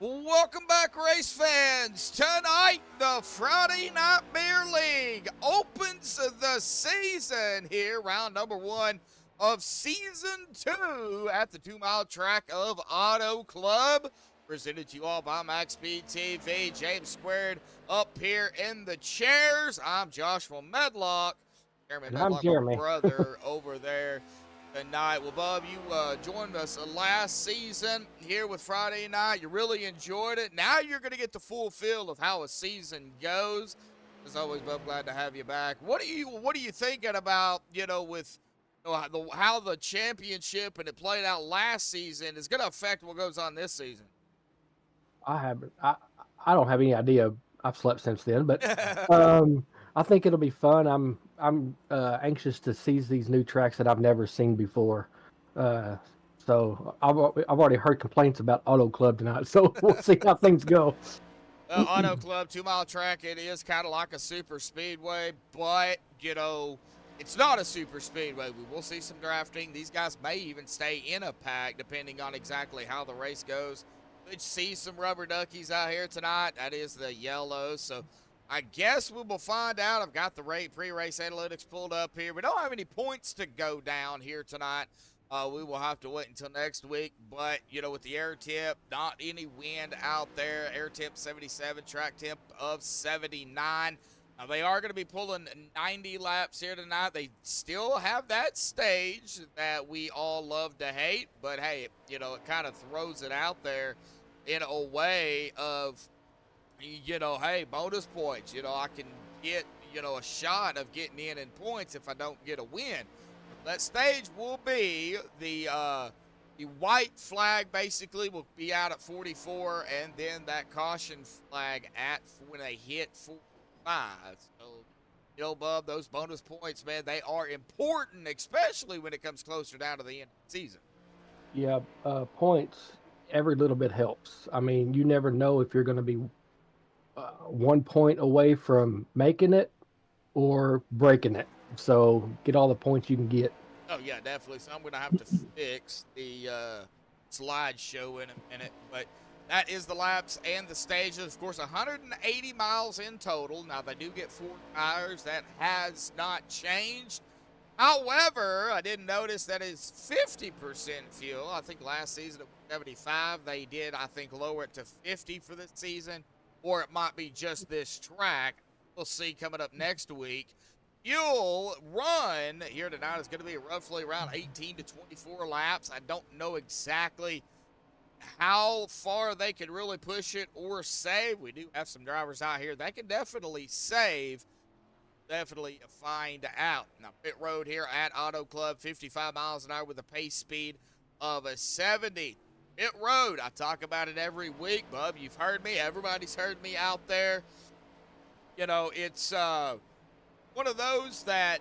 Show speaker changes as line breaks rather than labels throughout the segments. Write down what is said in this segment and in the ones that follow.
Welcome back, race fans. Tonight, the Friday Night Beer League opens the season here, round number 1 of season 2 at the 2-mile track of Auto Club. Presented to you all by MaxspeedTV. James Squared up here in the chairs. I'm Joshua Medlock. Jeremy
And I'm
Medlock, my
Jeremy.
brother over there tonight. Well, Bub, you joined us last season here with Friday Night. You really enjoyed it. Now you're going to get the full feel of how a season goes. As always, Bub, glad to have you back. What are you thinking about, with how the championship and it played out last season is going to affect what goes on this season?
I haven't. I don't have any idea. I've slept since then, but I think it'll be fun. I'm anxious to see these new tracks that I've never seen before. So I've already heard complaints about Auto Club tonight. So we'll see how things go.
Auto Club 2-mile track. It is kind of like a super speedway, but it's not a super speedway. We will see some drafting. These guys may even stay in a pack depending on exactly how the race goes. Could see some rubber duckies out here tonight. That is the yellow. So I guess we will find out. I've got the pre-race analytics pulled up here. We don't have any points to go down here tonight. We will have to wait until next week. But, with the air tip, not any wind out there. Air tip 77, track tip of 79. Now, they are going to be pulling 90 laps here tonight. They still have that stage that we all love to hate. But, hey, it kind of throws it out there in a way of, hey, bonus points. I can get, a shot of getting in points if I don't get a win. That stage will be the white flag basically will be out at 44, and then that caution flag when they hit 45. So, Bub, those bonus points, man, they are important, especially when it comes closer down to the end of the season.
Yeah, points. Every little bit helps. I mean, you never know if you're going to be 1 point away from making it or breaking it. So get all the points you can get.
Oh, yeah, definitely. So I'm going to have to fix the slideshow in a minute. But that is the laps and the stages. Of course, 180 miles in total. Now, they do get 4 tires. That has not changed. However, I did notice that it's 50% fuel. I think last season it was 75. They did, I think, lower it to 50 for this season. Or it might be just this track. We'll see coming up next week. Fuel run here tonight is going to be roughly around 18 to 24 laps. I don't know exactly how far they can really push it or save. We do have some drivers out here that can definitely save. Definitely find out. Now, pit road here at Auto Club, 55 miles an hour with a pace speed of a 70. Pit road, I talk about it every week, Bub. You've heard me. Everybody's heard me out there. It's one of those that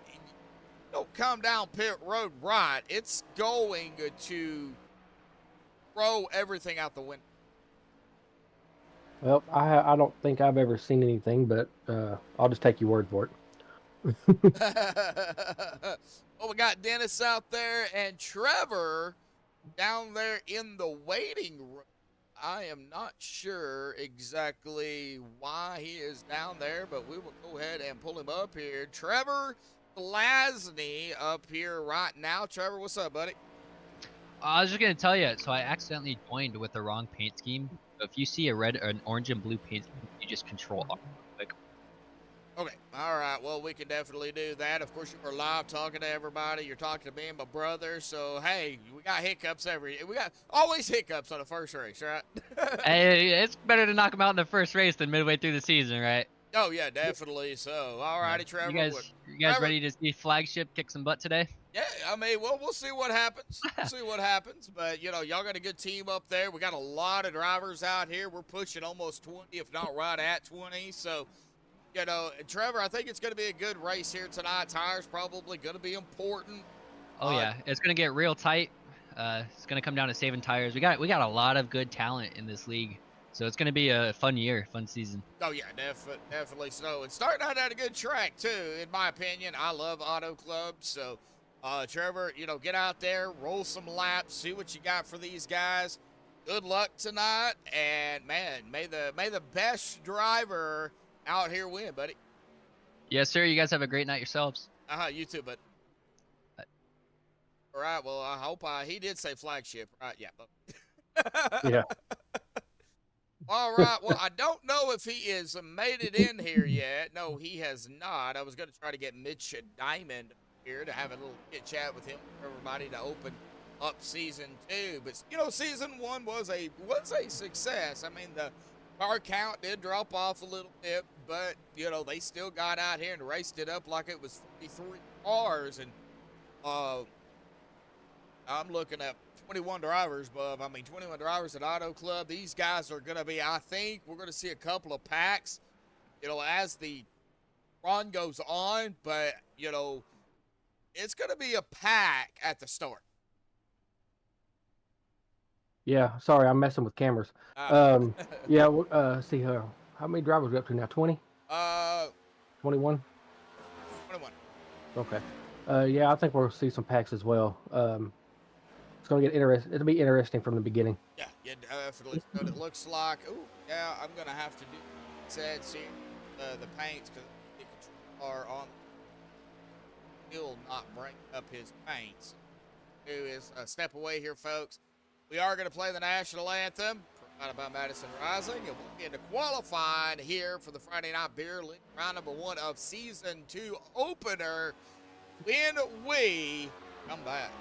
don't come down pit road right. It's going to throw everything out the window.
Well, I don't think I've ever seen anything, but I'll just take your word for it.
Well, we got Dennis out there and Trevor down there in the waiting room. I am not sure exactly why he is down there, but we will go ahead and pull him up here. Trevor Glasney up here right now. Trevor, what's up, buddy?
I was just going to tell you, so I accidentally joined with the wrong paint scheme. So if you see a red or an orange and blue paint scheme, you just control up.
Okay, all right, well, we can definitely do that. Of course, you're live talking to everybody. You're talking to me and my brother, so, hey, we got hiccups we got always hiccups on the first race, right?
Hey, it's better to knock them out in the first race than midway through the season, right?
Oh, yeah, definitely so. All righty, Trevor.
You guys ready to see Flagship kick some butt today?
Yeah, I mean, well, we'll see what happens. We'll see what happens. But, y'all got a good team up there. We got a lot of drivers out here. We're pushing almost 20, if not right at 20, so... Trevor, I think it's going to be a good race here tonight. Tires probably going to be important.
Oh, yeah. It's going to get real tight. It's going to come down to saving tires. We got a lot of good talent in this league. So it's going to be a fun year, fun season.
Oh, yeah, definitely so. And starting out at a good track, too, in my opinion. I love Auto Club. So, Trevor, get out there, roll some laps, see what you got for these guys. good luck tonight, and man, may the best driver out here win, buddy.
Yes, sir. You guys have a great night yourselves.
You too, bud. All right. Well, I hope he did say flagship, right? Yeah. But
Yeah.
all right. Well, I don't know if he has made it in here yet. No, he has not. I was going to try to get Mitch Diamond here to have a little chit chat with him, for everybody to open up season 2. But you know, season 1 was a success. I mean, the car count did drop off a little bit, but you know, they still got out here and raced it up like it was 43 cars. And I'm looking at 21 drivers, Bub. I mean, 21 drivers at Auto Club. These guys are going to be, I think we're going to see a couple of packs, you know, as the run goes on. But, you know, it's going to be a pack at the start.
Yeah, sorry, I'm messing with cameras. Yeah, see how many drivers are we up to now? 20? 21?
21.
Okay. Yeah, I think we'll see some packs as well. It's gonna get interesting. It'll be interesting from the beginning.
Yeah, definitely. But it looks like, yeah, I'm gonna have to do see the paints because the control are on. He'll not bring up his paints. Do is a step away here, folks. We are going to play the national anthem provided by Madison Rising, and we'll get into qualifying here for the Friday Night Beer League round number 1 of season 2 opener when we come back.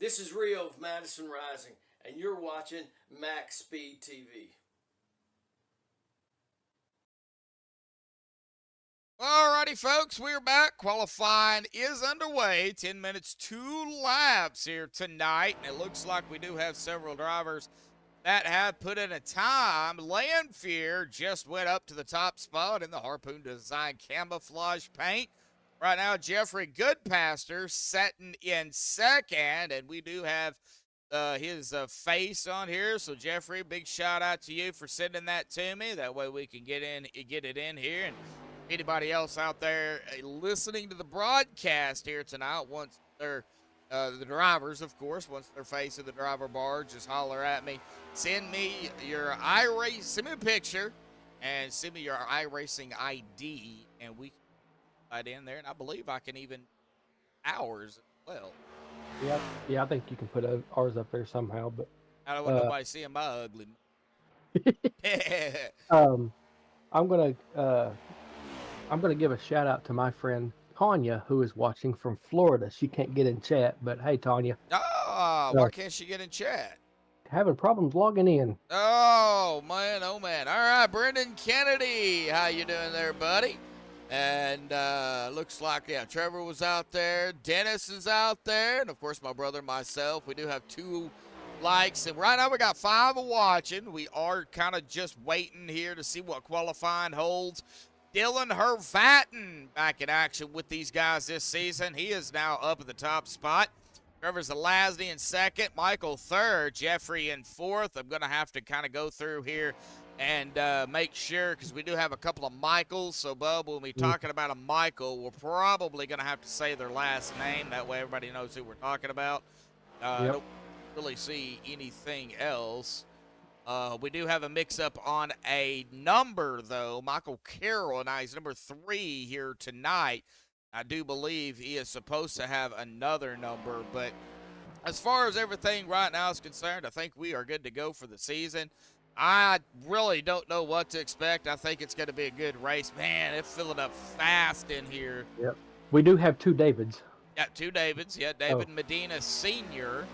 This is Rio of Madison Rising, and you're watching MaxspeedTV.
Alrighty, folks, we're back. Qualifying is underway. 10 minutes, 2 laps here tonight. And it looks like we do have several drivers that have put in a time. Landfear just went up to the top spot in the Harpoon Design camouflage paint. Right now, Jeffrey Goodpaster sitting in second, and we do have his face on here. So, Jeffrey, big shout out to you for sending that to me. That way we can get it in here. And anybody else out there listening to the broadcast here tonight, once they're the drivers, of course, once they're facing the driver bar, just holler at me. Send me your send me a picture, and send me your iRacing ID, and we can put in there. And I believe I can even ours as well.
Yeah, I think you can put ours up there somehow, but
I don't want nobody seeing my ugly.
I'm gonna give a shout out to my friend Tanya, who is watching from Florida. She can't get in chat, but hey, Tanya.
Why can't she get in chat?
Having problems logging in.
Oh man. All right, Brendan Kennedy, how you doing there, buddy? And looks like, yeah, Trevor was out there, Dennis is out there, and of course my brother and myself. We do have 2 likes, and right now we got 5 watching. We are kind of just waiting here to see what qualifying holds. Dylan Hervatten back in action with these guys this season. He is now up at the top spot. Trevor Zelazny in second, Michael third, Jeffrey in fourth. I'm going to have to kind of go through here and make sure, because we do have a couple of Michaels. So, Bub, when we're talking about a Michael, we're probably going to have to say their last name. That way everybody knows who we're talking about. I don't really see anything else. We do have a mix-up on a number, though. Michael Carroll, now he's number 3 here tonight. I do believe he is supposed to have another number, but as far as everything right now is concerned, I think we are good to go for the season. I really don't know what to expect. I think it's going to be a good race. Man, it's filling up fast in here.
Yep. We do have 2 Davids.
Yeah, 2 Davids. Yeah, David Medina Sr.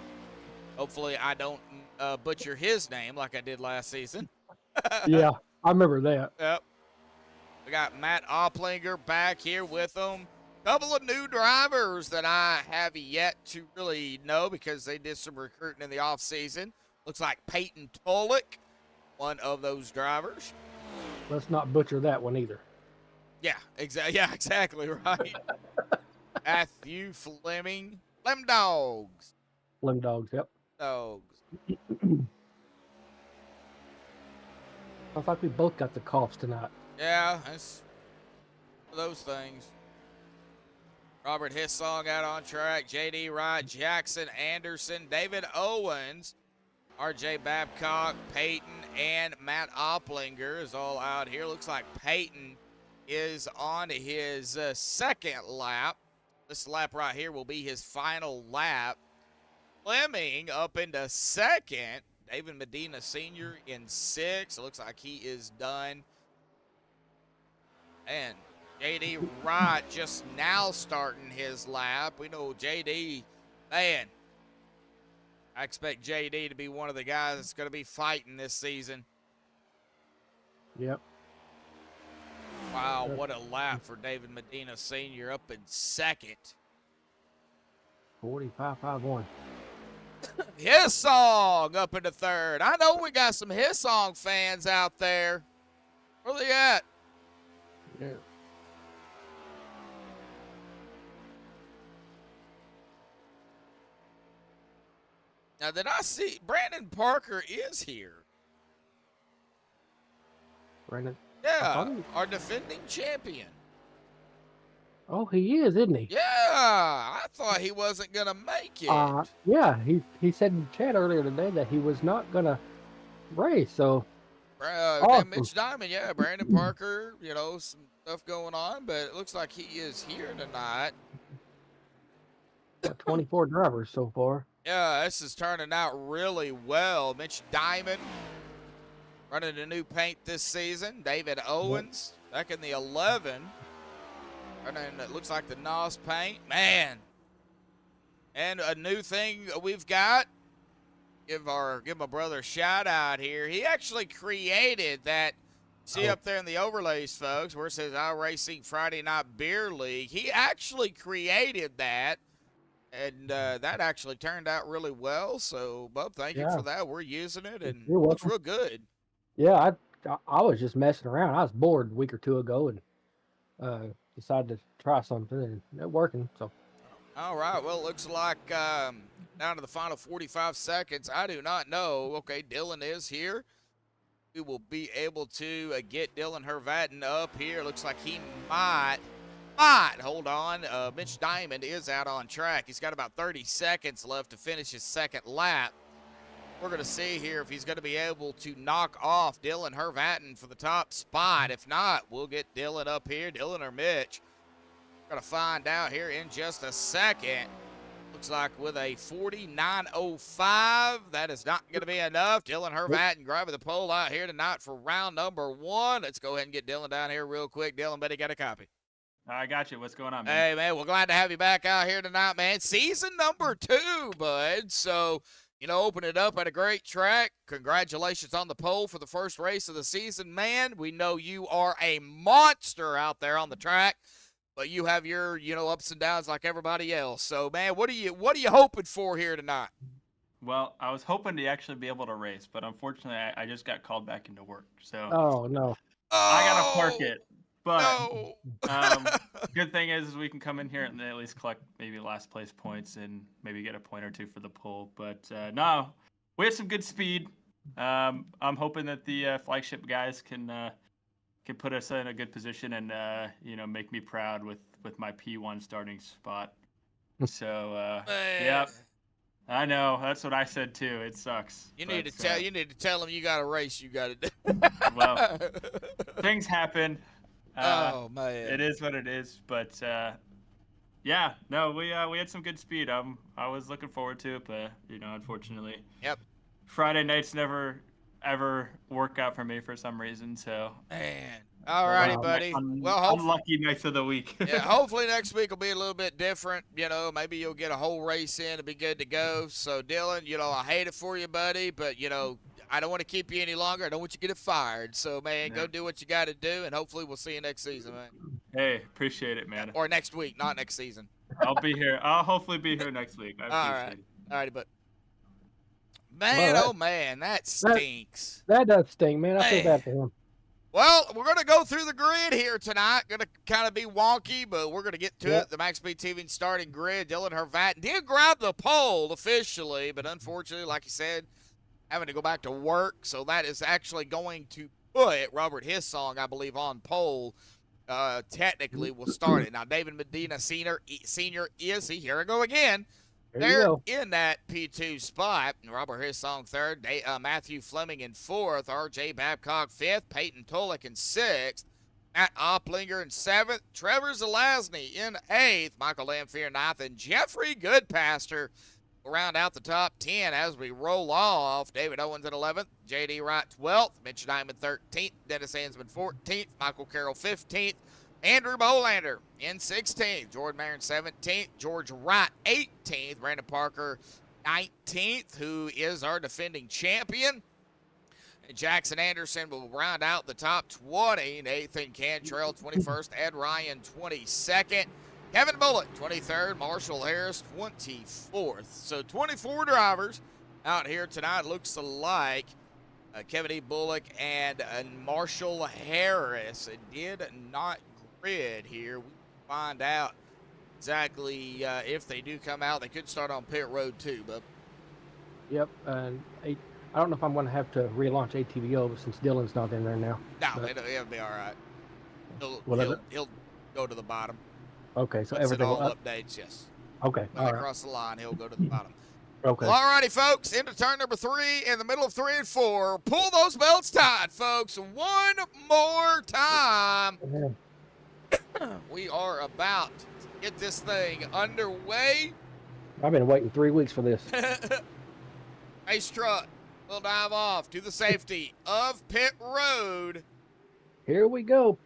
Hopefully I don't butcher his name like I did last season.
Yeah, I remember that.
Yep. We got Matt Opplinger back here with them. Couple of new drivers that I have yet to really know because they did some recruiting in the offseason. Looks like Peyton Tolick, one of those drivers.
Let's not butcher that one either.
Yeah, exactly. Yeah, exactly right. Matthew Fleming, Lem Dogs.
Slim Dogs, yep.
Dogs.
I thought we both got the coughs tonight.
Yeah, it's one of those things. Robert Hissong out on track. J.D. Wright, Jackson Anderson, David Owens, R.J. Babcock, Peyton, and Matt Opplinger is all out here. Looks like Peyton is on his second lap. This lap right here will be his final lap. Fleming up into second. David Medina Sr. in 6th. It looks like he is done. And J.D. Wright just now starting his lap. We know J.D., man, I expect J.D. to be one of the guys that's going to be fighting this season.
Yep.
Wow, what a lap for David Medina Sr. up in second.
45.51.
Hissong up into third. I know we got some Hissong fans out there. Where they at?
Yeah.
Now, did I see Branden Parker is here?
Brandon.
Yeah, our defending champion.
Oh, he is, isn't he?
Yeah, I thought he wasn't going to make it.
Yeah, he said in the chat earlier today that he was not going to race, so.
Awesome. Mitch Diamond, yeah, Branden Parker, you know, some stuff going on, but it looks like he is here tonight.
24 drivers so far.
Yeah, this is turning out really well. Mitch Diamond running a new paint this season. David Owens back in the 11. Running, it looks like the NOS paint. Man, And a new thing we've got, give my brother a shout out here. He actually created that. See up there in the overlays, folks, where it says iRacing Friday Night Beer League. He actually created that, and that actually turned out really well. So, Bub, thank you for that. We're using it, and it looks real good.
Yeah, I was just messing around. I was bored a week or two ago, and decided to try something, and it's working. So.
All right. Well, it looks like down to the final 45 seconds. I do not know. Okay, Dylan is here. We will be able to get Dylan Hervatin up here. Looks like he might. Hold on. Mitch Diamond is out on track. He's got about 30 seconds left to finish his second lap. We're going to see here if he's going to be able to knock off Dylan Hervatin for the top spot. If not, we'll get Dylan up here. Dylan or Mitch. Going to find out here in just a second. Looks like with a 49.05, that is not going to be enough. Dylan Hervatin grabbing the pole out here tonight for round number 1. Let's go ahead and get Dylan down here real quick. Dylan, buddy, got a copy.
I got you. What's going on, man?
Hey, man, we're glad to have you back out here tonight, man. Season number 2, bud. So, open it up at a great track. Congratulations on the pole for the first race of the season, man. We know you are a monster out there on the track. But you have your, ups and downs like everybody else. So, man, what are you hoping for here tonight?
Well, I was hoping to actually be able to race, but unfortunately, I just got called back into work. So,
oh no,
I gotta park it. But
no.
Good thing is we can come in here and at least collect maybe last place points and maybe get a point or two for the pole. But no, we have some good speed. I'm hoping that the flagship guys can put us in a good position and make me proud with my P1 starting spot. So yeah, I know that's what I said too. It sucks.
You need to tell them you got a race you got to do.
Well, things happen.
Oh man,
it is what it is. But yeah, no, we had some good speed. I was looking forward to it, but unfortunately,
yep,
Friday nights never ever work out for me for some reason. So
man, all righty, buddy. Well,
unlucky nights of the week.
Yeah, hopefully next week will be a little bit different. Maybe you'll get a whole race in and be good to go. So Dylan, I hate it for you, buddy, but I don't want to keep you any longer. I don't want you to get fired. So man, go do what you got to do, and hopefully we'll see you next season, man.
Hey, appreciate it, man.
Or next week, not next season.
I'll be here. I'll hopefully be here next week. I appreciate it.
All righty, but. Man, oh man, that stinks.
That does stink, man. I feel bad for him.
Well, we're going to go through the grid here tonight. Going to kind of be wonky, but we're going to get to it. The MaxspeedTV starting grid. Dylan Hervatin did grab the pole officially, but unfortunately, like you said, having to go back to work. So that is actually going to put Robert Hissong, I believe, on pole. Technically, will start it. Now, David Medina Sr. is he? Here I go again. They're in that P2 spot. Robert Hissong third, Matthew Fleming in fourth, R.J. Babcock fifth, Peyton Tullock in sixth, Matt Opplinger in seventh, Trevor Zelazny in eighth, Michael Lamphere ninth, and Jeffrey Goodpaster will round out the top 10 as we roll off. David Owens in 11th, J.D. Wright 12th, Mitch Diamond 13th, Dennis Ansman 14th, Michael Carroll 15th, Andrew Bolander in 16th, Jordan Marin 17th, George Wright 18th, Branden Parker 19th, who is our defending champion. And Jackson Anderson will round out the top 20. Nathan Cantrell 21st, Ed Ryan 22nd, Kevin Bullock 23rd, Marshall Harris 24th. So 24 drivers out here tonight. Looks like Kevin E. Bullock and Marshall Harris. It did not grid here. We find out exactly if they do come out. They could start on pit road too, but
yep. I don't know if I'm going to have to relaunch ATVO since Dylan's not in there now.
No, it'll be all right. He'll go to the bottom.
Okay, so
once
everything
all updates, yes.
Okay,
when they cross the line, he'll go to the bottom.
Okay.
Well, all righty, folks. Into turn number 3 in the middle of 3 and 4. Pull those belts tight, folks. One more time. We are about to get this thing underway.
I've been waiting 3 weeks for this.
Race truck will dive off to the safety of pit road.
Here we go.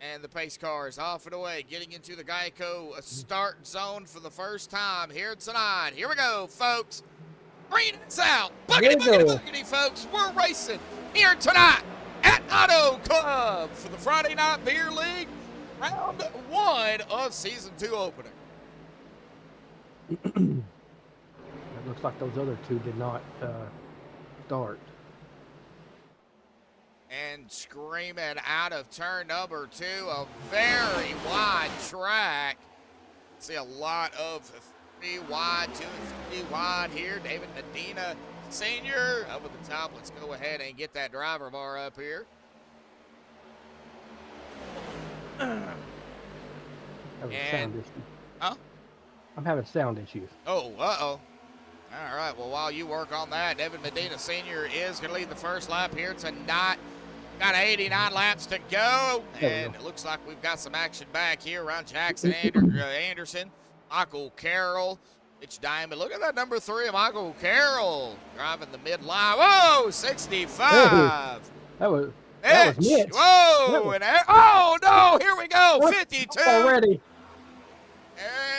And the pace car is off and away, getting into the Geico start zone for the first time here tonight. Here we go, folks. Green and south. Boogity, boogity, boogity, folks. We're racing here tonight at Auto Club for the Friday Night Beer League, round 1 of Season 2 opening.
It looks like those other two did not start.
And screaming out of turn number 2, a very wide track. See a lot of 3 wide, 2 and 3 wide here. David Medina Sr. over the top. Let's go ahead and get that driver bar up here.
Having sound issues.
Huh?
I'm having sound issues.
Oh, uh-oh. All right, well, while you work on that, David Medina Sr. is going to lead the first lap here tonight. Got 89 laps to go, and it looks like we've got some action back here around Jackson Anderson, Michael Carroll, Mitch Diamond. Look at that number 3, Michael Carroll, driving the midline. Whoa, 65.
That was Mitch.
Whoa, and oh, no, here we go, 52.
Already.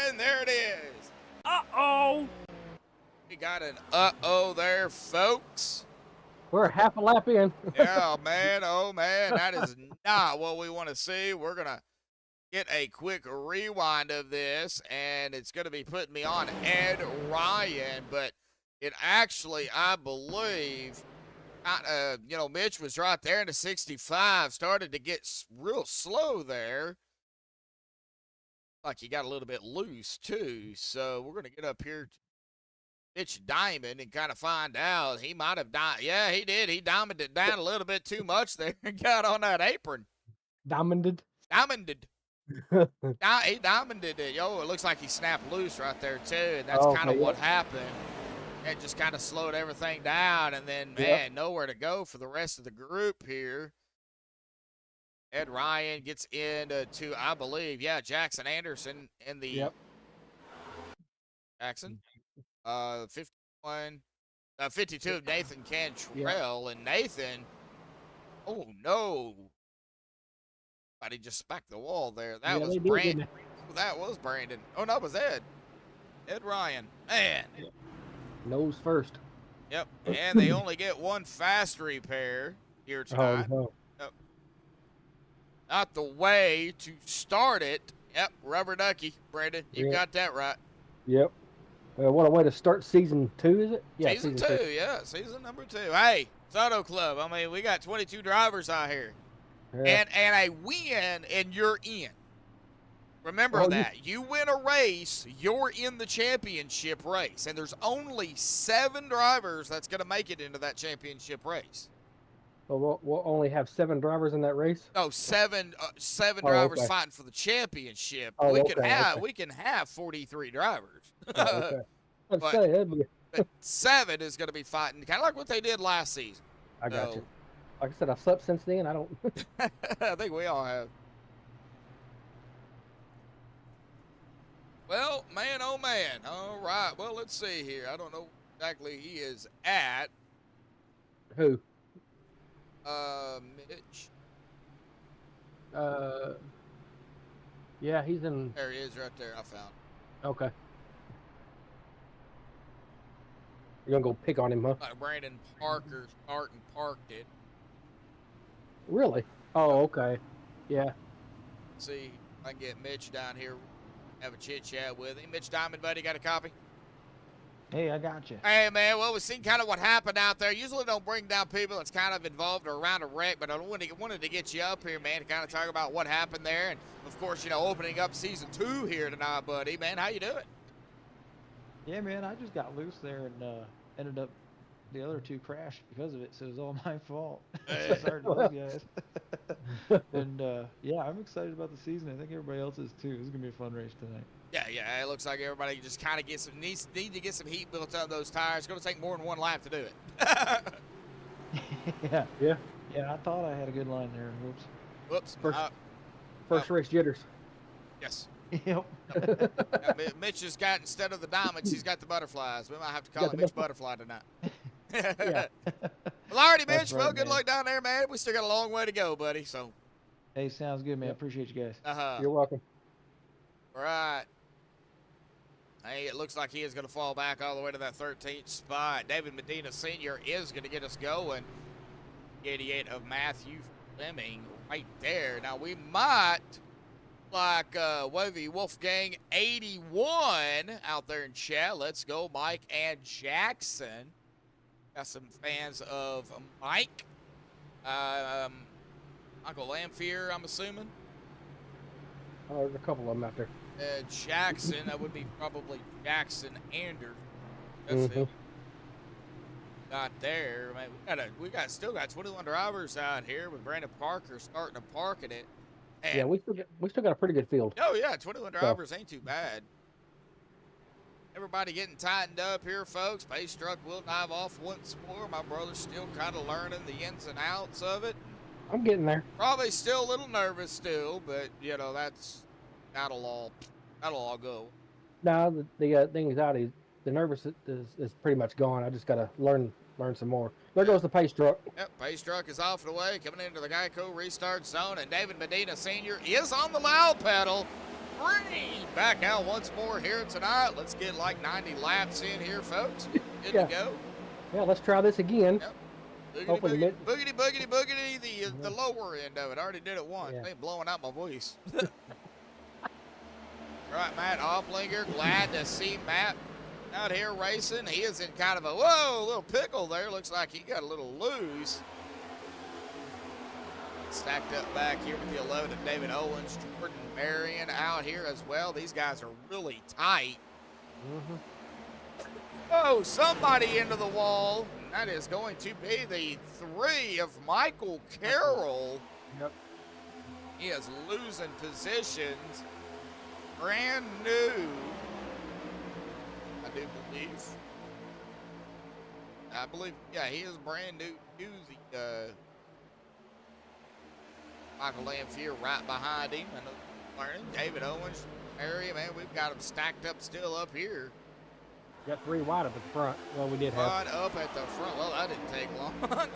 And there it is.
Uh-oh.
We got an uh-oh there, folks.
We're half a lap in.
Yeah, man. Oh, man. That is not what we want to see. We're going to get a quick rewind of this, and it's going to be putting me on Ed Ryan. But it actually, I believe, Mitch was right there in the 65. Started to get real slow there. Like he got a little bit loose, too. So we're going to get up here to Mitch Diamond and kind of find out. He might have died. Yeah, he did. He diamonded it down a little bit too much there and got on that apron.
Diamonded?
Diamonded. He diamonded it. Yo, it looks like he snapped loose right there, too. And that's kind of what happened. It just kind of slowed everything down. And then, man, nowhere to go for the rest of the group here. Ed Ryan gets into, I believe, Jackson Anderson in the Jackson. 52 of Nathan Cantrell, and Nathan, oh no, somebody just smacked the wall there. That was Brandon. That was Brandon. Oh no, it was Ed Ryan. Man.
Nose first.
Yep, and they only get one fast repair here tonight.
Oh, no.
Yep. Not the way to start it. Yep, rubber ducky, Brandon. You got that right.
Yep. What a way to start season 2, is it? Yeah,
season 2, yeah, season number 2. Hey, it's Auto Club. I mean, we got 22 drivers out here. Yeah. And a win, and you're in. Remember that. You win a race, you're in the championship race. And there's only 7 drivers that's going to make it into that championship race.
So we'll only have 7 drivers in that race?
No, 7 drivers fighting for the championship. We can have 43 drivers.
Okay.
But 7 is going to be fighting, kind of like what they did last season.
I got you. Like I said, I've slept since then. I don't.
I think we all have. Well, man, oh man. All right. Well, let's see here. I don't know exactly he is at.
Who?
Mitch.
Yeah, he's in.
There he is, right there. I found.
Okay. You're gonna go pick on him, huh?
Branden Parker starting parked it.
Really? Oh, okay. Yeah.
Let's see, if I can get Mitch down here. Have a chit chat with him. Mitch Diamond, buddy, got a copy?
Hey, I got you.
Hey, man. Well, we've seen kind of what happened out there. Usually don't bring down people that's kind of involved or around a wreck, but I wanted to get you up here, man, to kind of talk about what happened there. And, of course, opening up season 2 here tonight, buddy. Man, how you doing?
Yeah, man, I just got loose there and ended up the other 2 crashed because of it, so it was all my fault. Sorry to those guys. And, yeah, I'm excited about the season. I think everybody else is, too. This is going to be a fun race tonight.
Yeah, it looks like everybody just kind of needs to get some heat built on those tires. It's going to take more than 1 lap to do it.
Yeah, I thought I had a good line there.
Whoops.
First race jitters.
Yes.
Yep.
Mitch has got, instead of the diamonds, he's got the butterflies. We might have to call him Mitch Butterfly tonight.
Yeah.
Well, alrighty, Mitch.
Right,
well, good luck down there, man. We still got a long way to go, buddy. So
Hey, sounds good, man.
Yep.
Appreciate you guys.
You're welcome.
Right. Hey, it looks like he is going to fall back all the way to that 13th spot. David Medina Sr. is going to get us going. 88 of Matthew Fleming right there. Now, we might, like Wavy Wolfgang 81 out there in chat. Let's go, Mike and Jackson. Got some fans of Mike. Uncle Lamphere, I'm assuming.
Oh, there's a couple of them out there.
Jackson, that would be probably Jackson Anders. That's who got there. Man, still got 21 drivers out here with Branden Parker starting to parking it. And,
Yeah, we still got a pretty good field.
oh yeah, 21 drivers ain't too bad. Everybody getting tightened up here, folks. Pace truck will dive off once more. My brother's still kind of learning the ins and outs of it.
I'm getting there.
Probably still a little nervous still, but you know that'll all go.
Now the anxiety, the nervous is pretty much gone. I just gotta learn some more. There goes the pace truck.
Yep, pace truck is off and away, coming into the Geico restart zone, and David Medina Sr. is on the loud pedal. Back out once more here tonight. Let's get like 90 laps in here, folks. Good to go.
Yeah, let's try this again.
Yep. Boogity,
Hopefully
boogity, boogity, boogity, the lower end of it. I already did it once.
Yeah.
Ain't blowing out my voice. All right, Matt Opplinger, glad to see Matt out here racing. He is in kind of a, little pickle there. Looks like he got a little loose. Stacked up back here with the 11 of David Owens, Jordan Marion out here as well. These guys are really tight. Oh, somebody into the wall. And that is going to be the 3 of Michael Carroll.
Yep.
He is losing positions. Brand new, I do believe. Yeah, he is brand new to the Michael Lamphere right behind him. Learning. David Owens, area, man, we've got them stacked up still up here.
Got 3 wide up at the front. Well, we did have.
Right up at the front. Well, that didn't take long.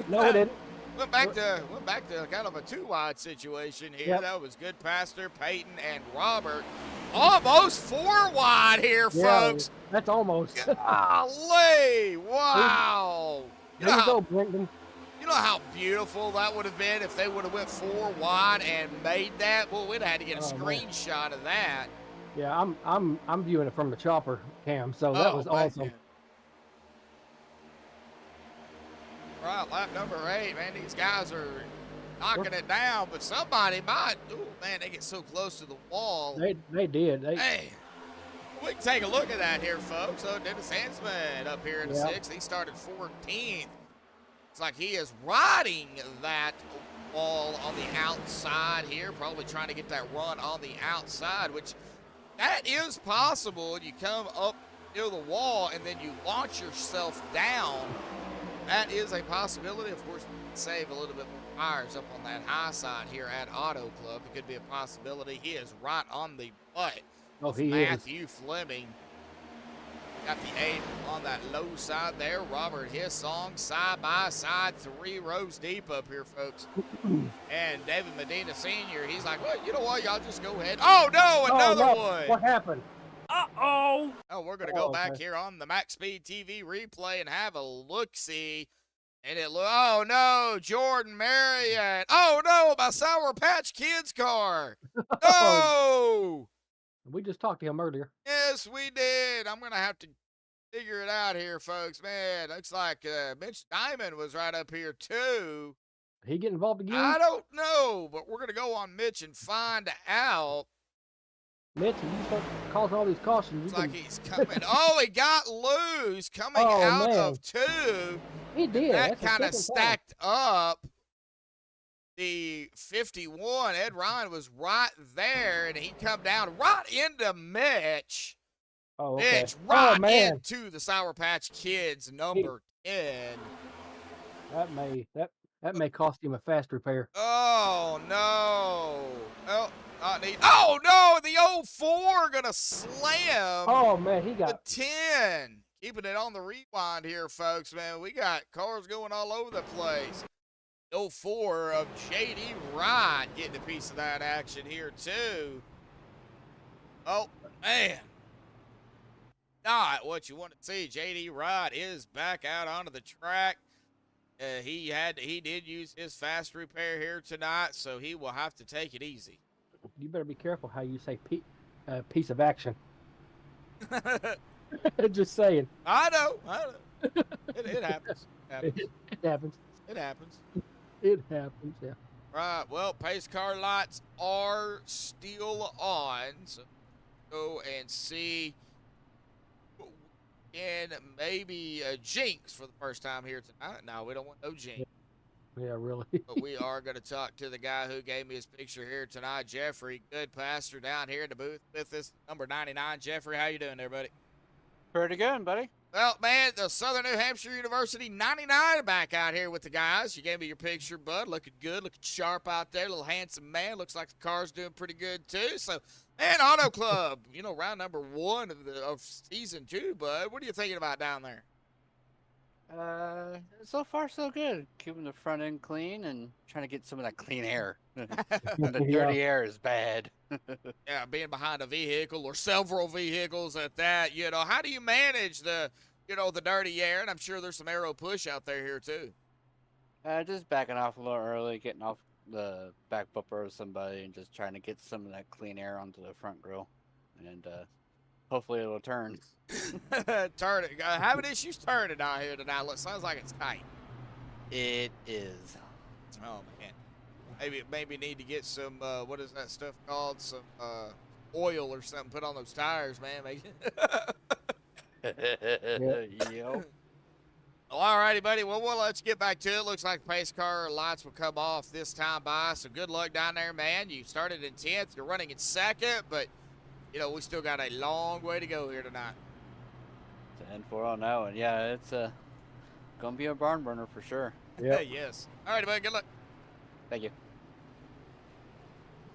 No, it didn't.
Went back to kind of a 2-wide situation here.
Yep.
That was good. Pastor, Peyton, and Robert. Almost 4 wide here,
Yeah,
folks.
that's almost.
Golly, wow.
There you go, Brendan.
You know how beautiful that would have been if they would have went 4 wide and made that? Well, we'd have had to get a screenshot of that.
Yeah, I'm viewing it from the chopper cam, so that was awesome.
Man. Right, lap number 8, man. These guys are knocking it down, but somebody might. Oh man, they get so close to the wall.
They did.
Hey, we can take a look at that here, folks. So Dennis Hansman up here in the 6th. He started 14th. It's like he is riding that wall on the outside here, probably trying to get that run on the outside, which that is possible. You come up near the wall and then you launch yourself down. That is a possibility. Of course, you can save a little bit more tires up on that high side here at Auto Club. It could be a possibility. He is right on the butt of Matthew Fleming. Got the 8 on that low side there. Robert Hissong side by side, 3 rows deep up here, folks. And David Medina Sr., he's like, well, you know what? Y'all just go ahead. Oh, no, another one.
What happened?
Uh-oh. Oh, we're going to go back here on the MaxspeedTV replay and have a look-see. And oh, no, Jordan Marion. Oh, no, my Sour Patch Kids car. No.
We just talked to him earlier.
Yes, we did. I'm going to have to figure it out here, folks. Man, looks like Mitch Diamond was right up here, too.
He get involved again?
I don't know, but we're going to go on Mitch and find out.
Mitch, if you start causing all these cautions.
Looks like he's coming. Oh, he got loose coming out of 2.
He did.
That kind of stacked up. The 51, Ed Ryan was right there, and he come down right into Mitch.
Oh, okay.
Mitch right into the Sour Patch Kids number 10.
That may cost him a fast repair.
Oh no! Oh, not need. Oh no! The 04 gonna slam.
Oh man, he got
the 10. Keeping it on the rewind here, folks. Man, we got cars going all over the place. 04 of J.D. Wright getting a piece of that action here, too. Oh, man. Not what you want to see. J.D. Wright is back out onto the track. He did use his fast repair here tonight, so he will have to take it easy.
You better be careful how you say piece of action. Just saying.
I know. It happens.
It happens.
It happens.
It happens, yeah.
Right, well, pace car lights are still on, so go and see and maybe a jinx for the first time here tonight. No, we don't want no jinx.
Yeah, really.
But we are going to talk to the guy who gave me his picture here tonight, Jeffrey Goodpaster, down here in the booth with us, number 99. Jeffrey, how you doing there, buddy?
Pretty good, buddy.
Well, man, the Southern New Hampshire University 99 back out here with the guys. You gave me your picture, bud. Looking good, looking sharp out there. Little handsome man. Looks like the car's doing pretty good, too. So, man, Auto Club, round number 1 of season 2, bud. What are you thinking about down there?
So far so good. Keeping the front end clean and trying to get some of that clean air. The dirty air is bad.
Yeah, being behind a vehicle or several vehicles at that, how do you manage the dirty air? And I'm sure there's some aero push out there here too.
Just backing off a little early, getting off the back bumper of somebody and just trying to get some of that clean air onto the front grill. And hopefully it'll turn.
Turn it. Having issues turning out here tonight. Sounds like it's tight.
It is.
Oh man. Maybe need to get some what is that stuff called? Some oil or something put on those tires, man.
Yep.
Well, all righty, buddy. Well, let's get back to it. Looks like the pace car lights will come off this time by. So good luck down there, man. You started in 10th. You're running in 2nd, but we still got a long way to go here tonight.
It's an N4 on that one. Yeah, it's gonna be a barn burner for sure.
Yeah.
Yes. All righty, buddy. Good luck.
Thank you.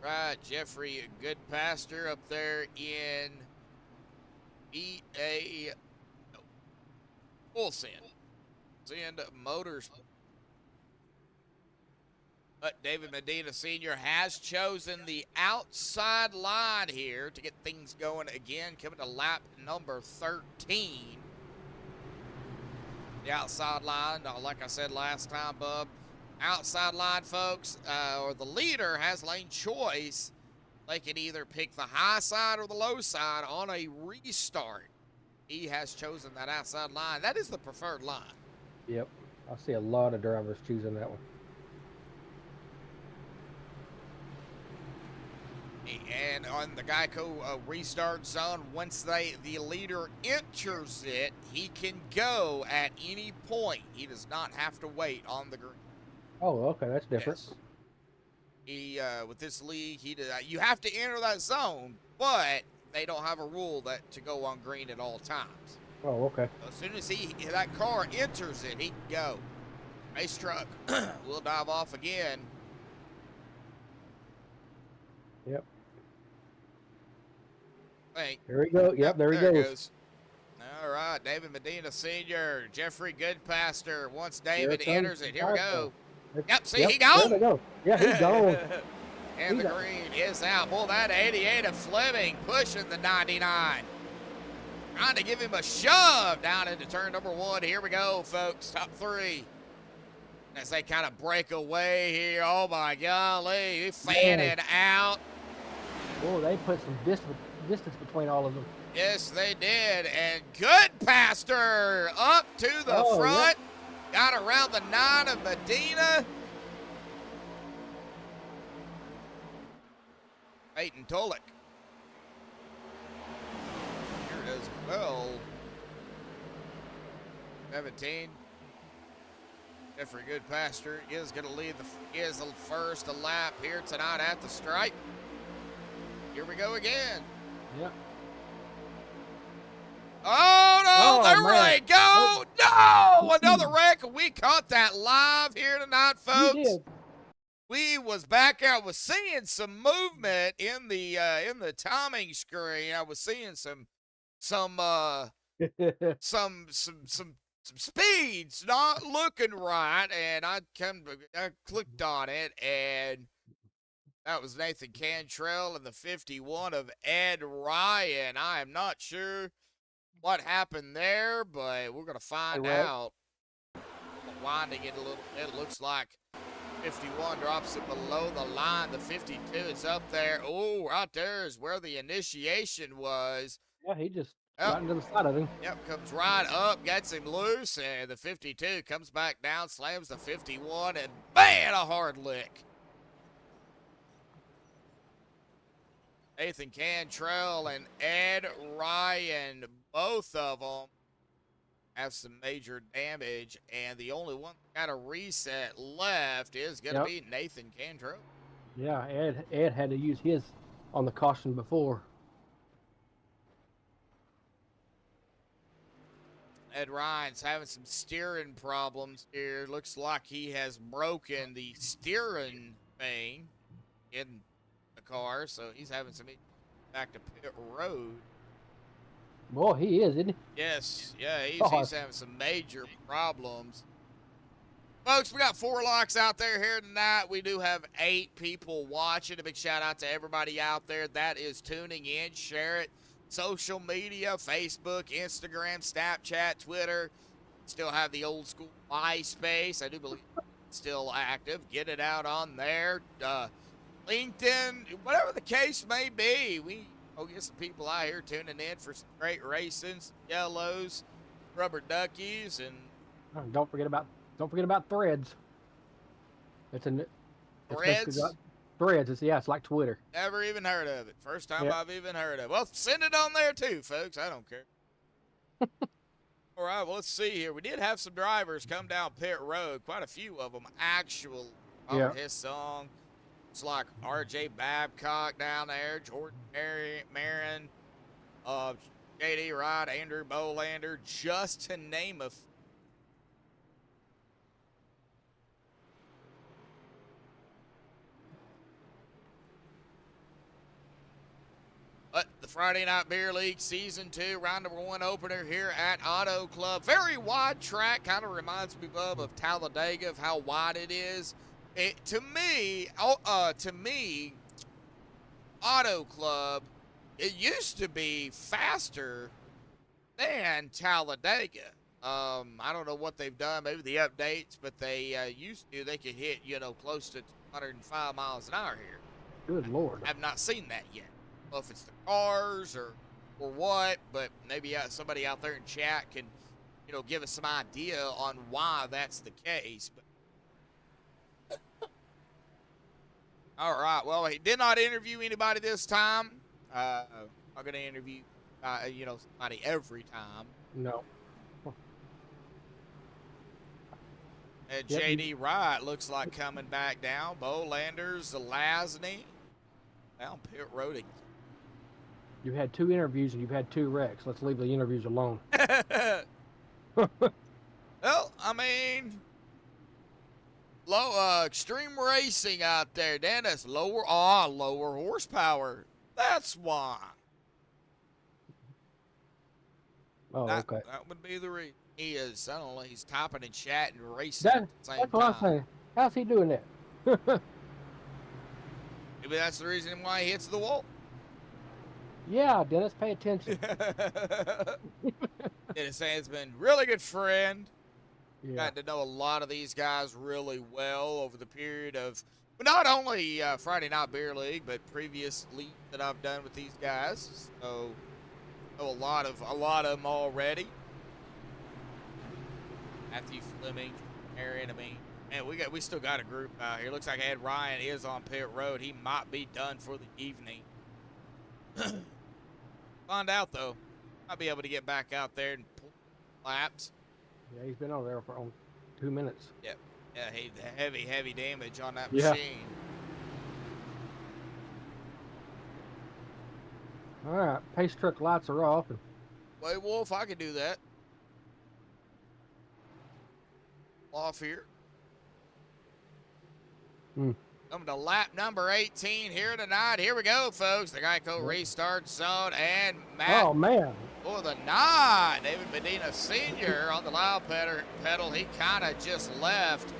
Right, Jeffrey Goodpaster up there in BA Full Send Motors. But David Medina Sr. has chosen the outside line here to get things going again, coming to lap number 13. The outside line, like I said last time, Bub, outside line, folks, or the leader has lane choice. They can either pick the high side or the low side on a restart. He has chosen that outside line. That is the preferred line.
Yep. I see a lot of drivers choosing that one.
And on the Geico restart zone, once the leader enters it, he can go at any point. He does not have to wait on the green.
Oh, okay, that's different.
Yes. He with this league, you have to enter that zone, but they don't have a rule that to go on green at all times.
Oh, okay.
So as soon as that car enters it, he can go. Race truck will dive off again.
Yep.
Hey.
There we go. Yep, there he goes.
All right, David Medina Sr., Jeffrey Goodpaster. Once David enters it, here we go. Yep, see, he gone.
There we go. Yeah, he's gone.
And the green is out. Boy, that 88 of Fleming pushing the 99. Trying to give him a shove down into turn number 1. Here we go, folks. Top 3. As they kind of break away here. Oh, my golly. Fanning out.
Oh, they put some distance between all of them.
Yes, they did. And Goodpaster up to the front. Yep. Got around the 9 of Medina. Peyton Tolik. Here as well. 17. Jeffrey Goodpaster is going to lead the first lap here tonight at the stripe. Here we go again.
Yep.
Oh, no, there they go. No, another wreck. We caught that live here tonight, folks. We was back. I was seeing some movement in the timing screen. I was seeing some some speed's not looking right, and I clicked on it, and that was Nathan Cantrell and the 51 of Ed Ryan. I am not sure what happened there, but we're going to find out. Winding it a little bit, it looks like 51 drops it below the line. The 52 is up there. Oh, right there is where the initiation was.
Yeah, he just got into the side of him.
Yep, comes right up, gets him loose, and the 52 comes back down, slams the 51, and bam, a hard lick. Nathan Cantrell and Ed Ryan, both of them have some major damage, and the only one that got a reset left is going to be Nathan Cantrell.
Yeah, Ed had to use his on the caution before.
Ed Ryan's having some steering problems here. Looks like he has broken the steering thing in the car, so he's having some issues back to pit road.
Boy, he is, isn't he?
Yes, yeah, he's having some major problems. Folks, we got 4 locks out there here tonight. We do have 8 people watching. A big shout out to everybody out there that is tuning in. Share it. Social media, Facebook, Instagram, Snapchat, Twitter. Still have the old school MySpace. I do believe it's still active. Get it out on there. LinkedIn, whatever the case may be. We'll get some people out here tuning in for some great racing, some yellows, rubber duckies, and
don't forget about Threads.
Threads.
Threads. It's like Twitter.
Never even heard of it. First time I've even heard of it. Well, send it on there too, folks. I don't care. All right, well, let's see here. We did have some drivers come down pit road. Quite a few of them actually on his song. It's like R.J. Babcock down there, Jordan Marin, J.D. Wright, Andrew Bolander, just to name a few. But the Friday Night Beer League Season 2, round number 1 opener here at Auto Club. Very wide track, kind of reminds me, Bub, of Talladega, of how wide it is. To me, Auto Club, it used to be faster than Talladega. I don't know what they've done, maybe the updates, but they they could hit, close to 205 miles an hour here.
Good Lord.
I have not seen that yet. I don't know if it's the cars or what, but maybe somebody out there in chat can, give us some idea on why that's the case. But all right. Well, he did not interview anybody this time. I'm going to interview, somebody every time.
No.
And J.D. Wright looks like coming back down. Bolander, Zelazny down pit road again.
You've had 2 interviews and you've had 2 wrecks. Let's leave the interviews alone.
Well, I mean, extreme racing out there, Dennis. Lower horsepower. That's why.
Oh, okay.
That would be the reason. He is. I don't know. He's typing and chatting and racing at the same
that's what I'm saying. How's he doing that?
Maybe that's the reason why he hits the wall.
Yeah, Dennis, pay attention.
Dennis has been a really good friend.
Yeah.
Gotten to know a lot of these guys really well over the period of not only Friday Night Beer League, but previous league that I've done with these guys. So know a lot of them already. Matthew Fleming, Aaron. I mean, man, we still got a group out here. Looks like Ed Ryan is on pit road. He might be done for the evening. Find out though. I'll be able to get back out there and pull laps.
Yeah, he's been over there for 2 minutes.
Yep. Yeah, heavy damage on that machine.
All right, pace truck lights are off. And
Wait, Wolf, I can do that. Off here. Coming to lap number 18 here tonight. Here we go, folks. The Geico restart zone and Matt.
Oh man,
Oh, the 9, David Medina Sr. on the loud pedal. He kind of just left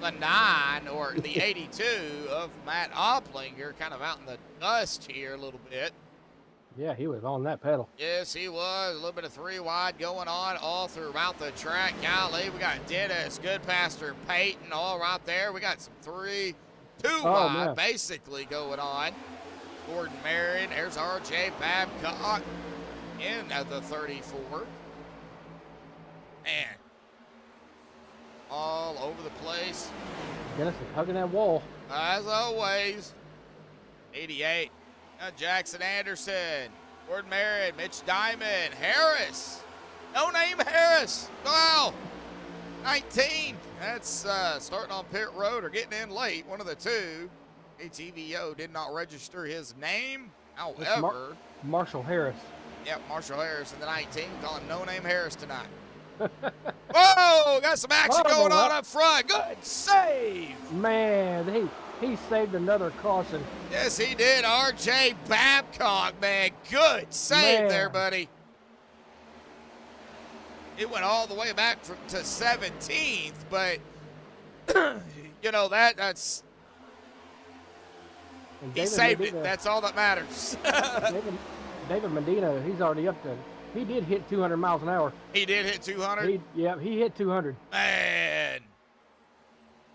the 9, or the 82 of Matt Opplinger, kind of out in the dust here a little bit.
Yeah, he was on that pedal.
Yes, he was. A little bit of 3 wide going on all throughout the track. Golly, we got Dennis, Goodpaster, Peyton, all right there. We got some 2 wide
man.
basically going on. Gordon Marion, there's RJ Babcock in at the 34. Man, all over the place.
Dennis is hugging that wall.
As always. 88. Jackson Anderson. Gordon Marion. Mitch Diamond. Harris. No name Harris. Wow. 19. That's starting on pit road or getting in late. One of the two. ATVO did not register his name. However.
Marshall Harris.
Yep, Marshall Harris in the 19. We call him No Name Harris tonight. Whoa, got some action going on up front. Good save.
Man, he saved another caution.
Yes, he did. RJ Babcock, man. Good save there, buddy. It went all the way back to 17th, but, you know, that's... He saved it. That's all that matters.
David Medina, he's already up to... He did hit 200 miles an hour.
He did hit 200?
He hit 200.
Man.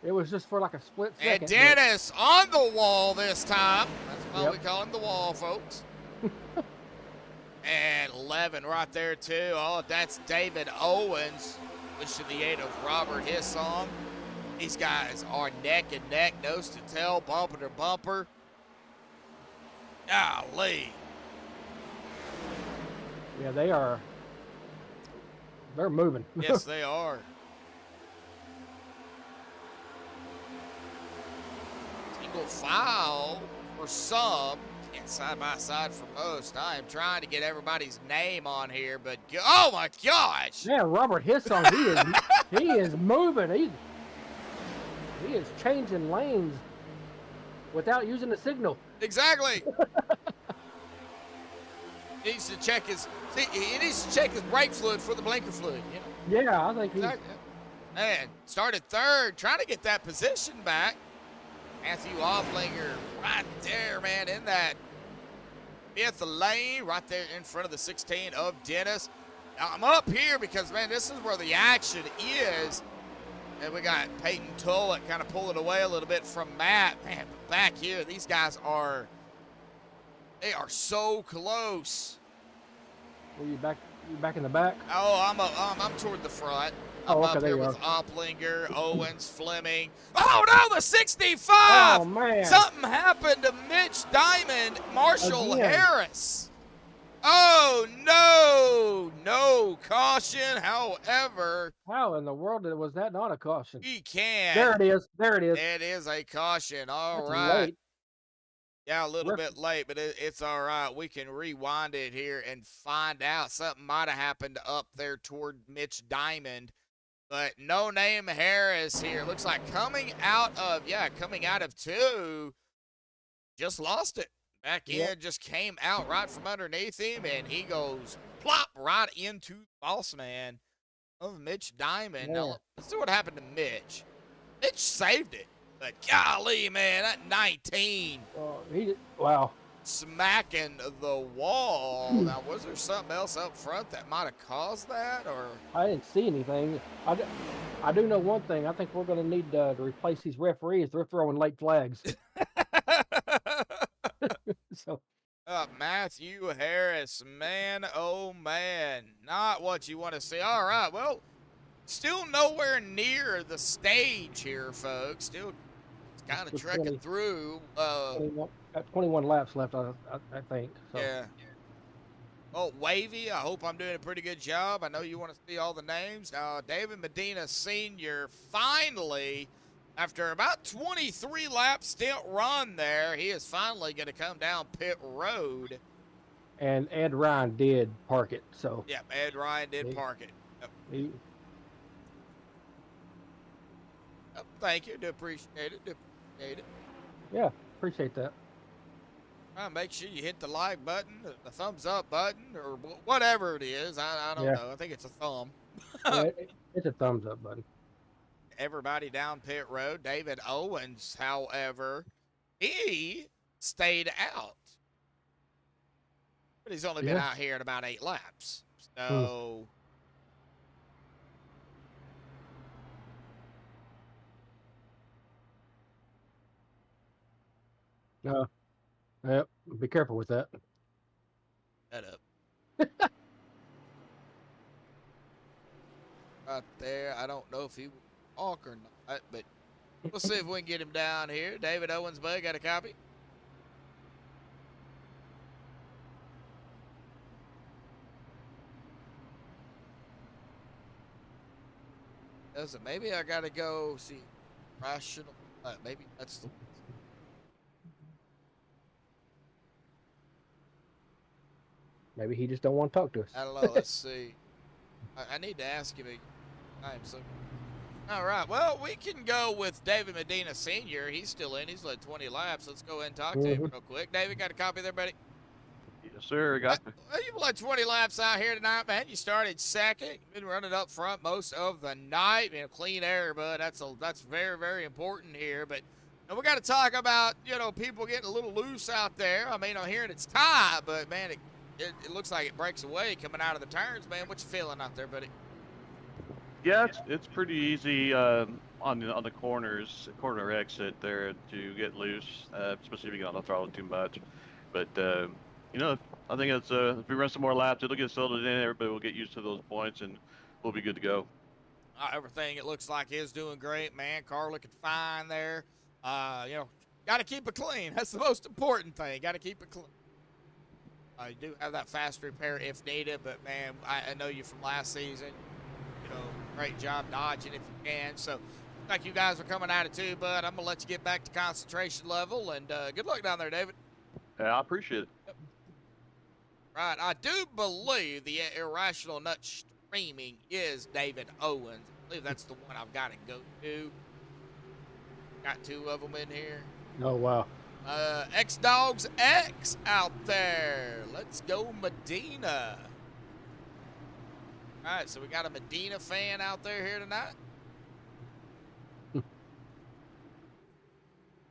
It was just for like a split second.
And Dennis on the wall this time. That's why we call him the wall, folks. And 11 right there, too. Oh, that's David Owens. Wishing the 8 of Robert Hissong. These guys are neck and neck, nose to tail, bumper to bumper. Golly.
Yeah, they're moving.
Yes, they are. Single file for some and side by side for most. I am trying to get everybody's name on here, but oh my gosh.
Yeah, Robert Hissong, he is moving. He is changing lanes without using the signal.
Exactly. He needs to check his brake fluid for the blinker fluid, you know.
Yeah, I think he's...
Man, started third, trying to get that position back. Matthew Opplinger right there, man, in that 5th lane, right there in front of the 16 of Dennis. Now, I'm up here because, man, this is where the action is. And we got Peyton Tullett kind of pulling away a little bit from Matt. Man, but back here, these guys are... They are so close.
Were you back in the back?
Oh, I'm toward the front. I'm up here with Opplinger, Owens, Fleming. Oh no, the 65!
Oh man!
Something happened to Mitch Diamond, Marshall Harris. Oh no caution. However,
how in the world was that not a caution?
He can.
There it is.
It is a caution. All
That's
right.
late.
Yeah, a little bit late, but it's all right. We can rewind it here and find out. Something might have happened up there toward Mitch Diamond. But No Name Harris here. Looks like coming out of 2. Just lost it. Back in, just came out right from underneath him, and he goes plop right into the boss man of Mitch Diamond. Now, let's see what happened to Mitch. Mitch saved it. But golly, man, that 19.
Wow.
Smacking the wall. Now, was there something else up front that might have caused that? Or
I didn't see anything. I do know one thing. I think we're going to need to replace these referees. They're throwing late flags. So.
Matthew Harris, man, oh man, not what you want to see. All right, well, still nowhere near the stage here, folks. Still kind of trekking through.
21 laps left, I think. So.
Yeah. Oh, Wavy, I hope I'm doing a pretty good job. I know you want to see all the names. David Medina Sr. finally, after about 23 lap stint run there, he is finally going to come down pit road.
And Ed Ryan did park it, so.
Yep, Ed Ryan did park it. Yep. Thank you. Do appreciate it.
Yeah, appreciate that.
Make sure you hit the like button, the thumbs up button, or whatever it is. I don't
Yeah.
know. I think it's a thumb.
Yeah, it's a thumbs up button.
Everybody down pit road. David Owens, however, he stayed out. But he's only been
Yeah.
out here at about 8 laps. So
Yep. Be careful with that.
shut up. Right there. I don't know if he will walk or not, but we'll see if we can get him down here. David Owens, bud, got a copy? Doesn't. Maybe I got to go see rational. Maybe that's the.
Maybe he just don't want to talk to us.
I don't know. Let's see. I need to ask him again. So. All right. Well, we can go with David Medina Sr. He's still in. He's led 20 laps. Let's go ahead and talk to him real quick. David, got a copy there, buddy?
Yes, sir. I got
Well, you've led 20 laps out here tonight, man. You started second. You've been running up front most of the night. Clean air, bud. That's very, very important here. But we got to talk about, people getting a little loose out there. I mean, I'm hearing it's tight, but, man, it looks like it breaks away coming out of the turns, man. What you feeling out there, buddy?
Yeah, it's pretty easy on the corner exit there to get loose, especially if you get on the throttle too much. But I think it's if we run some more laps, it'll get settled in. Everybody will get used to those points, and we'll be good to go.
Everything it looks like is doing great, man. Car looking fine there. Got to keep it clean. That's the most important thing. Got to keep it clean. You do have that fast repair if needed, but man, I know you from last season. Great job dodging if you can. So, like you guys are coming at it too, bud. I'm gonna let you get back to concentration level, and good luck down there, David.
Yeah, I appreciate it.
Yep. Right, I do believe the Irrational Nut Streaming is David Owens. I believe that's the one I've got to go to. Got 2 of them in here.
Oh, wow.
X-Dogs X out there. Let's go Medina. All right, so we got a Medina fan out there here tonight.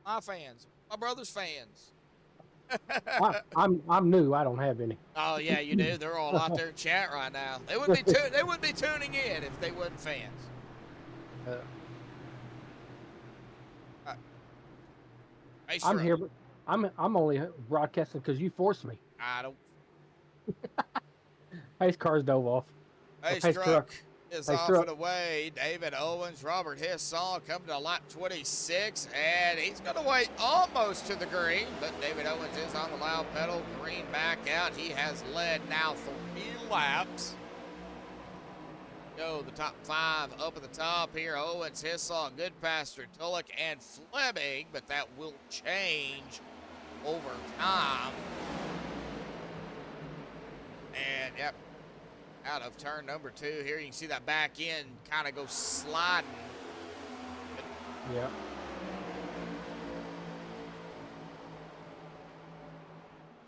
My fans, my brother's fans.
I'm new. I don't have any.
Oh yeah, you do. They're all out there in chat right now. They wouldn't be tuning in if they wasn't fans. Hey,
I'm here, but I'm only broadcasting because you forced me.
I don't.
Pace cars dove off.
Pace
Pace
truck
truck.
is
Pace
off
truck.
and away. David Owens, Robert Hisson coming to lap 26, and he's going to wait almost to the green, but David Owens is on the loud pedal. Green back out. He has led now 3 laps. Go the top 5 up at the top here. Owens, Hisson, Goodpaster, Tulloch, and Fleming, but that will change over time. And, yep. Out of turn number 2 here. You can see that back end kind of go sliding.
Yeah.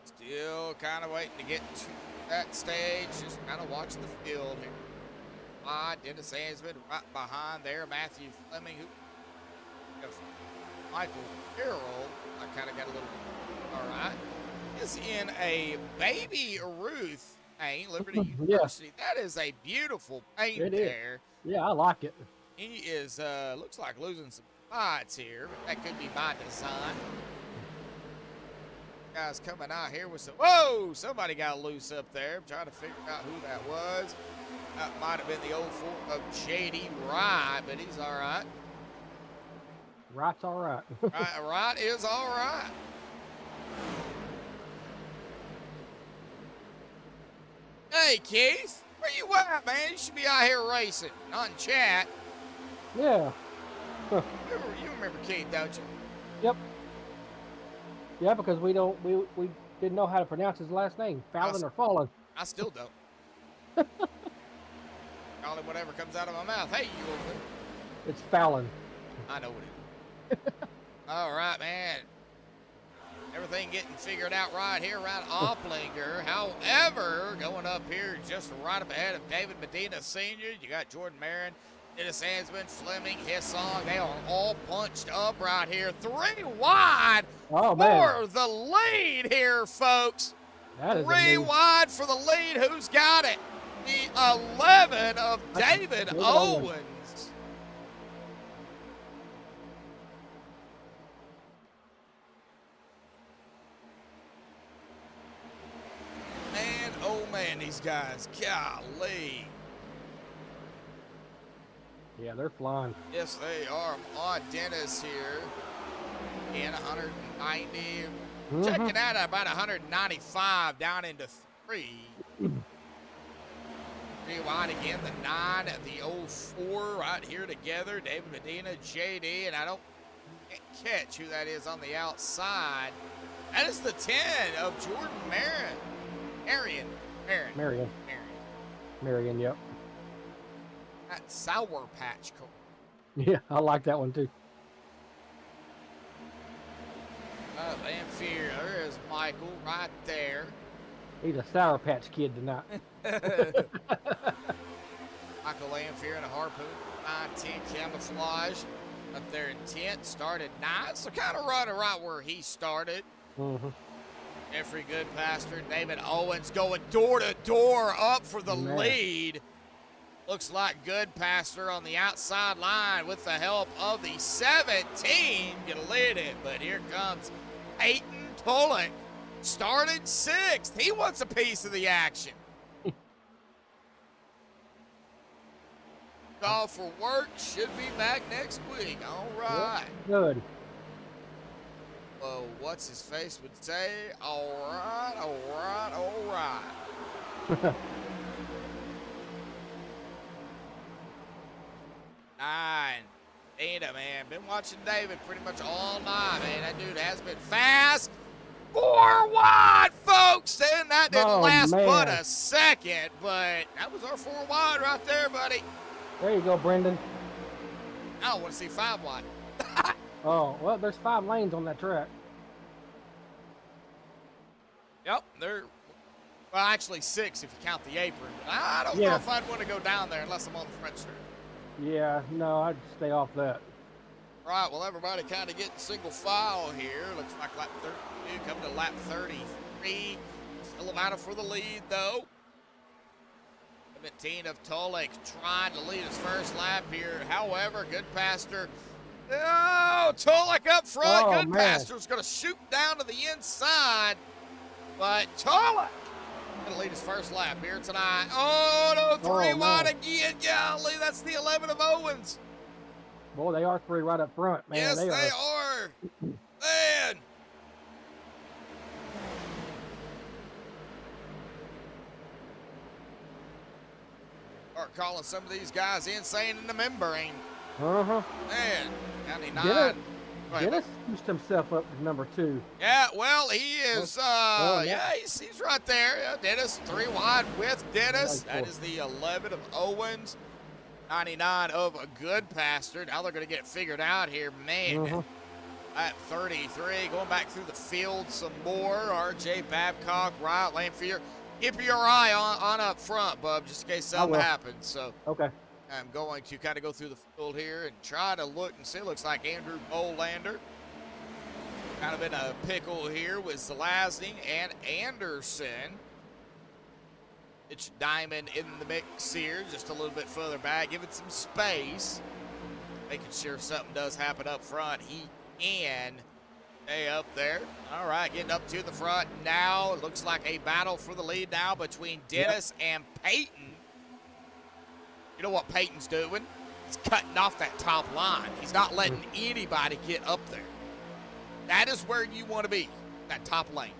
Still kind of waiting to get to that stage. Just kind of watch the field here. Dennis Ansman right behind there. Matthew Fleming, Michael Carroll. I kind of got a little. All right. Is in a Baby Ruth paint, Liberty University. That is a beautiful paint there.
Yeah, I like it.
He is, looks like losing some spots here, but that could be by design. Guys coming out here with some, whoa, somebody got loose up there. I'm trying to figure out who that was. That might have been the old form of J.D. Wright, but he's all right.
Wright's all right.
Wright is all right. Hey, Keith, where you at, man? You should be out here racing, not in chat.
Yeah.
You remember Keith, don't you?
Yep. Yeah, because we didn't know how to pronounce his last name. Fallon or Fallon.
I still don't. Call him whatever comes out of my mouth. Hey, you over there.
It's Fallon.
I know what it is. All right, man. Everything getting figured out right here around Opplinger. However, going up here just right up ahead of David Medina Sr., you got Jordan Marin, Dennis Ansman, Fleming, Hissong. They are all punched up right here. 3 wide
Oh,
for
man.
the lead here, folks.
That is
3 wide for the lead. Who's got it? The 11 of David Owens. Man, oh man, these guys, golly.
Yeah, they're flying.
Yes, they are. On Dennis here in 190. Checking out at about 195 down into 3. 3 wide again, the 9, the 04 right here together. David Medina, JD, and I can't catch who that is on the outside. That is the 10 of Jordan Marin.
Marion, yep.
That Sour Patch Kid.
Yeah, I like that one too.
Lanphier, there is Michael right there.
He's a Sour Patch Kid tonight.
Michael Lanphier and a harpoon, 19 camouflage. Up there in 10th, started 9, so kind of running right where he started. Jeffrey Goodpaster, David Owens going door to door up for the lead. Looks like Goodpaster on the outside line with the help of the 17 gonna lead it, but here comes Peyton Tulloch. Started 6th. He wants a piece of the action. Call for work should be back next week. All right.
Good.
Well, what's his face would say? All right, all right, all right. 9. Dana, man. Been watching David pretty much all night, man. That dude has been fast. 4 wide, folks. And that didn't last but a second, but that was our 4 wide right there, buddy.
There you go, Brendan.
I want to see 5 wide.
Oh, well, there's 5 lanes on that track.
Yep, well, actually 6 if you count the apron. But I don't know if I'd want to go down there unless I'm on the front straight.
Yeah, no, I'd stay off that.
Right, well, everybody kind of getting single file here. Looks like lap 32 coming to lap 33. Still a battle for the lead, though. 17 of Tulloch trying to lead his first lap here. However, Goodpaster. Oh, Tulloch up front. Goodpaster's going to shoot down to the inside. But Tulloch going to lead his first lap here tonight. Oh, no, 3 wide again. Golly, that's the 11 of Owens.
Boy, they are 3 right up front, man.
Yes, they are. Man. Start calling some of these guys insane in the membrane. Man, 99.
Dennis pushed himself up to number 2.
Yeah, well, he is, he's right there. Yeah, Dennis, 3 wide with Dennis. That is the 11 of Owens. 99 of a Goodpaster. Now they're going to get figured out here. Man, at 33, going back through the field some more. RJ Babcock, Riot Lanphier. Keep your eye on up front, bub, just in case something happens. So I'm going to kind of go through the field here and try to look and see. It looks like Andrew Bolander kind of in a pickle here with Zelazny and Anderson. It's Diamond in the mix here, just a little bit further back. Give it some space. Making sure something does happen up front. He can stay up there. All right, getting up to the front now. It looks like a battle for the lead now between Dennis and Peyton. You know what Peyton's doing? He's cutting off that top line. He's not letting anybody get up there. That is where you want to be, that top lane.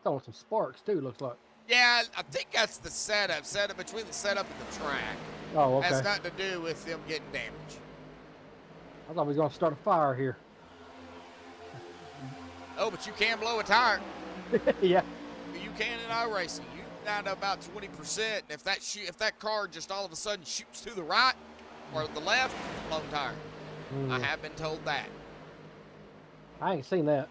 Throwing some sparks too, looks like.
Yeah, I think that's the setup. Setup between the setup and the track.
Oh, okay.
Has nothing to do with them getting damaged.
I thought we was gonna start a fire here.
Oh, but you can blow a tire.
Yeah.
You can in iRacing. You down to about 20%. And if that car just all of a sudden shoots to the right or the left, blown tire. I have been told that.
I ain't seen that.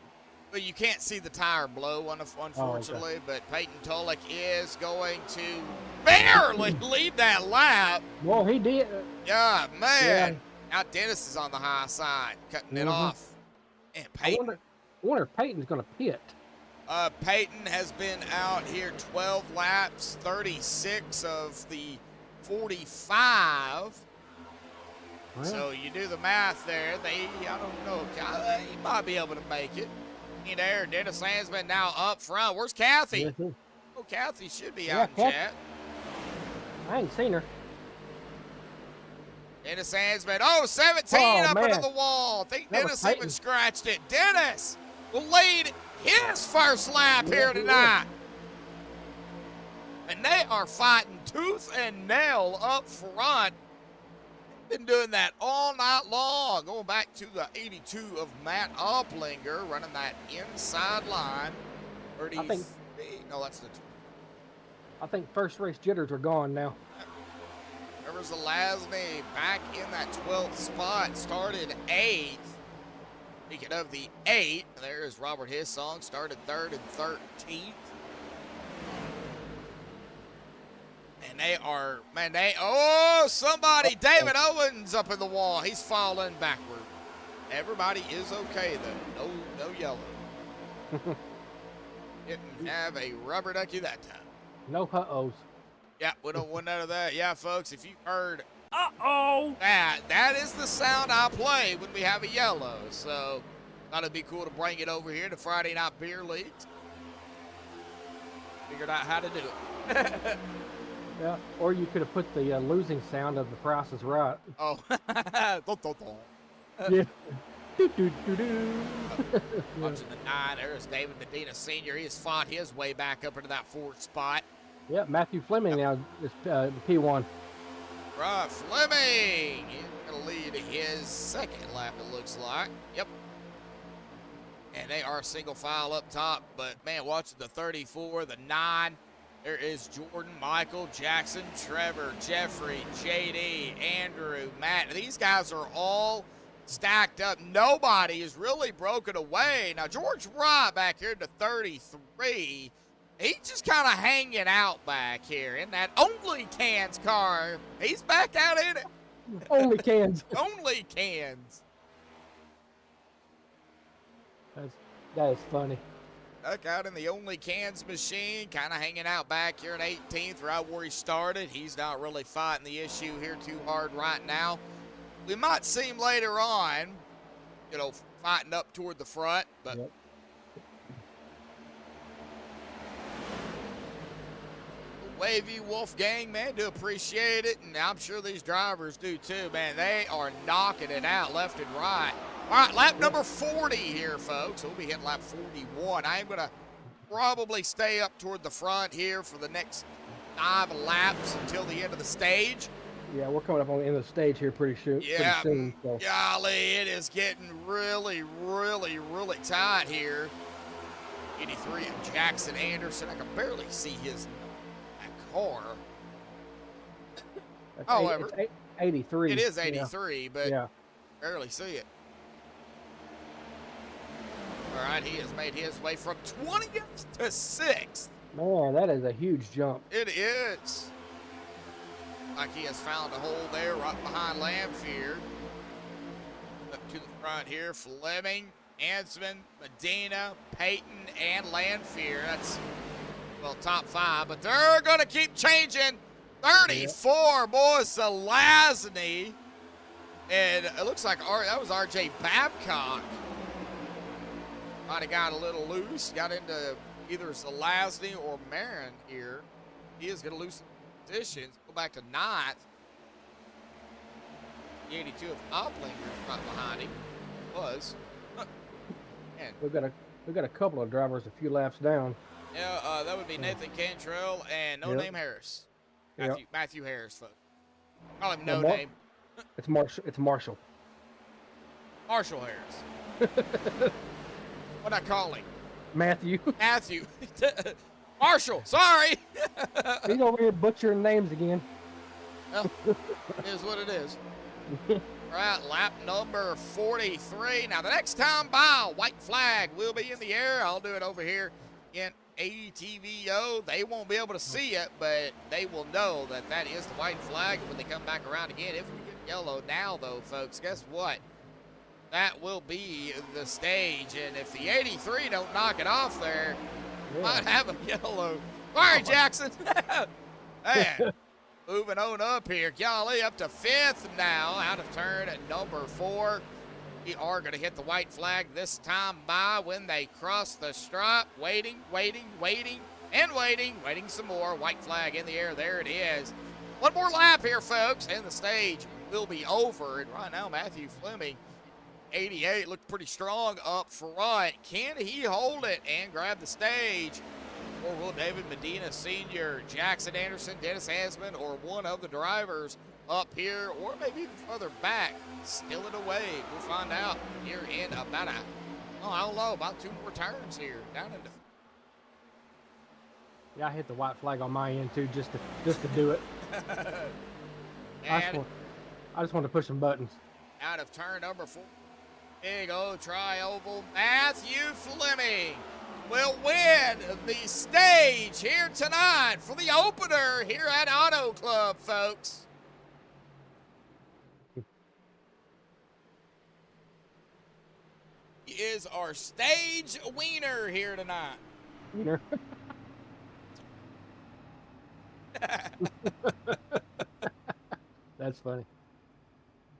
But you can't see the tire blow, unfortunately. But Peyton Tulloch is going to barely lead that lap.
Well, he did.
Yeah, man. Now Dennis is on the high side, cutting it off. And Peyton.
I wonder if Peyton's going to pit.
Peyton has been out here 12 laps, 36 of the 45.
Well,
So you do the math there. I don't know, he might be able to make it. In there, Dennis Landsman now up front. Where's Kathy?
yes, yes.
Oh, Kathy should be
Yeah,
out in
Kathy.
chat.
I ain't seen her.
Dennis Landsman. Oh, 17
Oh,
up
man.
into the wall. I think
That was
Dennis even
Peyton.
scratched it. Dennis will lead his first lap
Yeah,
here
he will.
tonight. And they are fighting tooth and nail up front. Been doing that all night long. Going back to the 82 of Matt Opplinger, running that inside line. 30. No, that's the.
I think first race jitters are gone now.
Rivers Lasney back in that 12th spot. Started 8th. Speaking of the 8, there is Robert Hissong. Started 3rd and 13th. And they are, man, somebody, David Owens up in the wall. He's falling backward. Everybody is okay, though. No yellow. Didn't have a rubber ducky that time.
No uh-ohs.
Yeah, we don't want none of that. Yeah, folks, if you've heard, that is the sound I play when we have a yellow. So, thought it'd be cool to bring it over here to Friday Night Beer Leagues. Figured out how to do it.
Yeah. Or you could have put the losing sound of The Price is Right.
Oh.
Yeah. Do, do, do, do.
Watching the 9, there's David Medina Sr. He has fought his way back up into that 4th spot.
Yeah, Matthew Fleming now is P1.
Right, Fleming. He's going to lead his second lap, it looks like. Yep. And they are single file up top. But, man, watching the 34, the 9. There is Jordan, Michael, Jackson, Trevor, Jeffrey, JD, Andrew, Matt. These guys are all stacked up. Nobody is really broken away. Now, George Wright back here to 33. He's just kind of hanging out back here in that Only Cans car. He's back out in it.
Only cans.
Only Cans.
That is funny.
Back out in the Only Cans machine, kind of hanging out back here in 18th, right where he started. He's not really fighting the issue here too hard right now. We might see him later on, fighting up toward the front, but
Yep.
Wavy Wolfgang, man, do appreciate it, and I'm sure these drivers do too, man. They are knocking it out left and right. All right, lap number 40 here, folks. We'll be hitting lap 41. I'm going to probably stay up toward the front here for the next 5 laps until the end of the stage.
Yeah, we're coming up on the end of the stage here pretty soon. So.
Golly, it is getting really, really, really tight here. 83 of Jackson Anderson. I can barely see his car. However,
it's 83.
It is 83, but
yeah.
barely see it. All right, he has made his way from 20th to 6th.
Man, that is a huge jump.
It is. Like he has found a hole there right behind Lamphere. Up to the front here, Fleming, Ansman, Medina, Peyton, and Lamphere. That's, top 5, but they're going to keep changing. 34, boys, Zelazny. And it looks like that was R.J. Babcock. Might have got a little loose, got into either Zelazny or Marin here. He is going to lose some positions, go back to 9th. The 82 of Opplinger right behind him. Was. Man.
We've got a couple of drivers a few laps down.
Yeah, that would be Nathan Cantrell and No Name Harris. Matthew Harris, folks. Call him No Name.
It's Marshall.
Marshall Harris. What'd I call him?
Matthew.
Marshall, sorry.
He's over here butchering names again.
Well, it is what it is. All We're at lap number 43. Now, the next time by, white flag will be in the air. I'll do it over here in ATVO. They won't be able to see it, but they will know that that is the white flag when they come back around again. If we get yellow now, though, folks, guess what? That will be the stage. And if the 83 don't knock it off there, might have a yellow. All right, Jackson. Man, moving on up here. Golly, up to 5th now, out of turn at number 4. We are going to hit the white flag this time by when they cross the stripe. Waiting some more. White flag in the air. There it is. One more lap here, folks, and the stage will be over. And right now, Matthew Fleming, 88, looked pretty strong up front. Can he hold it and grab the stage? Or will David Medina Sr., Jackson Anderson, Dennis Hansman, or one of the drivers up here, or maybe even further back, steal it away? We'll find out here in about I don't know, about 2 more turns here down into.
Yeah, I hit the white flag on my end too, just to do it. I just want to push some buttons.
Out of turn number 4, big old tri-oval, Matthew Fleming will win the stage here tonight for the opener here at Auto Club, folks. He is our stage wiener here tonight.
Wiener. That's funny.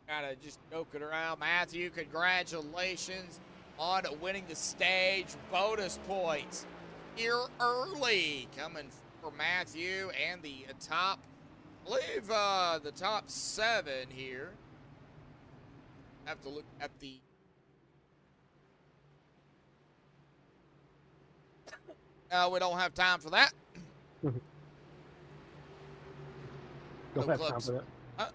Kind of just joking around. Matthew, congratulations on winning the stage. Bonus points here early coming for Matthew and the top, I believe the top 7 here. Have to look at the we don't have time for that.
Don't have time for that.
Huh?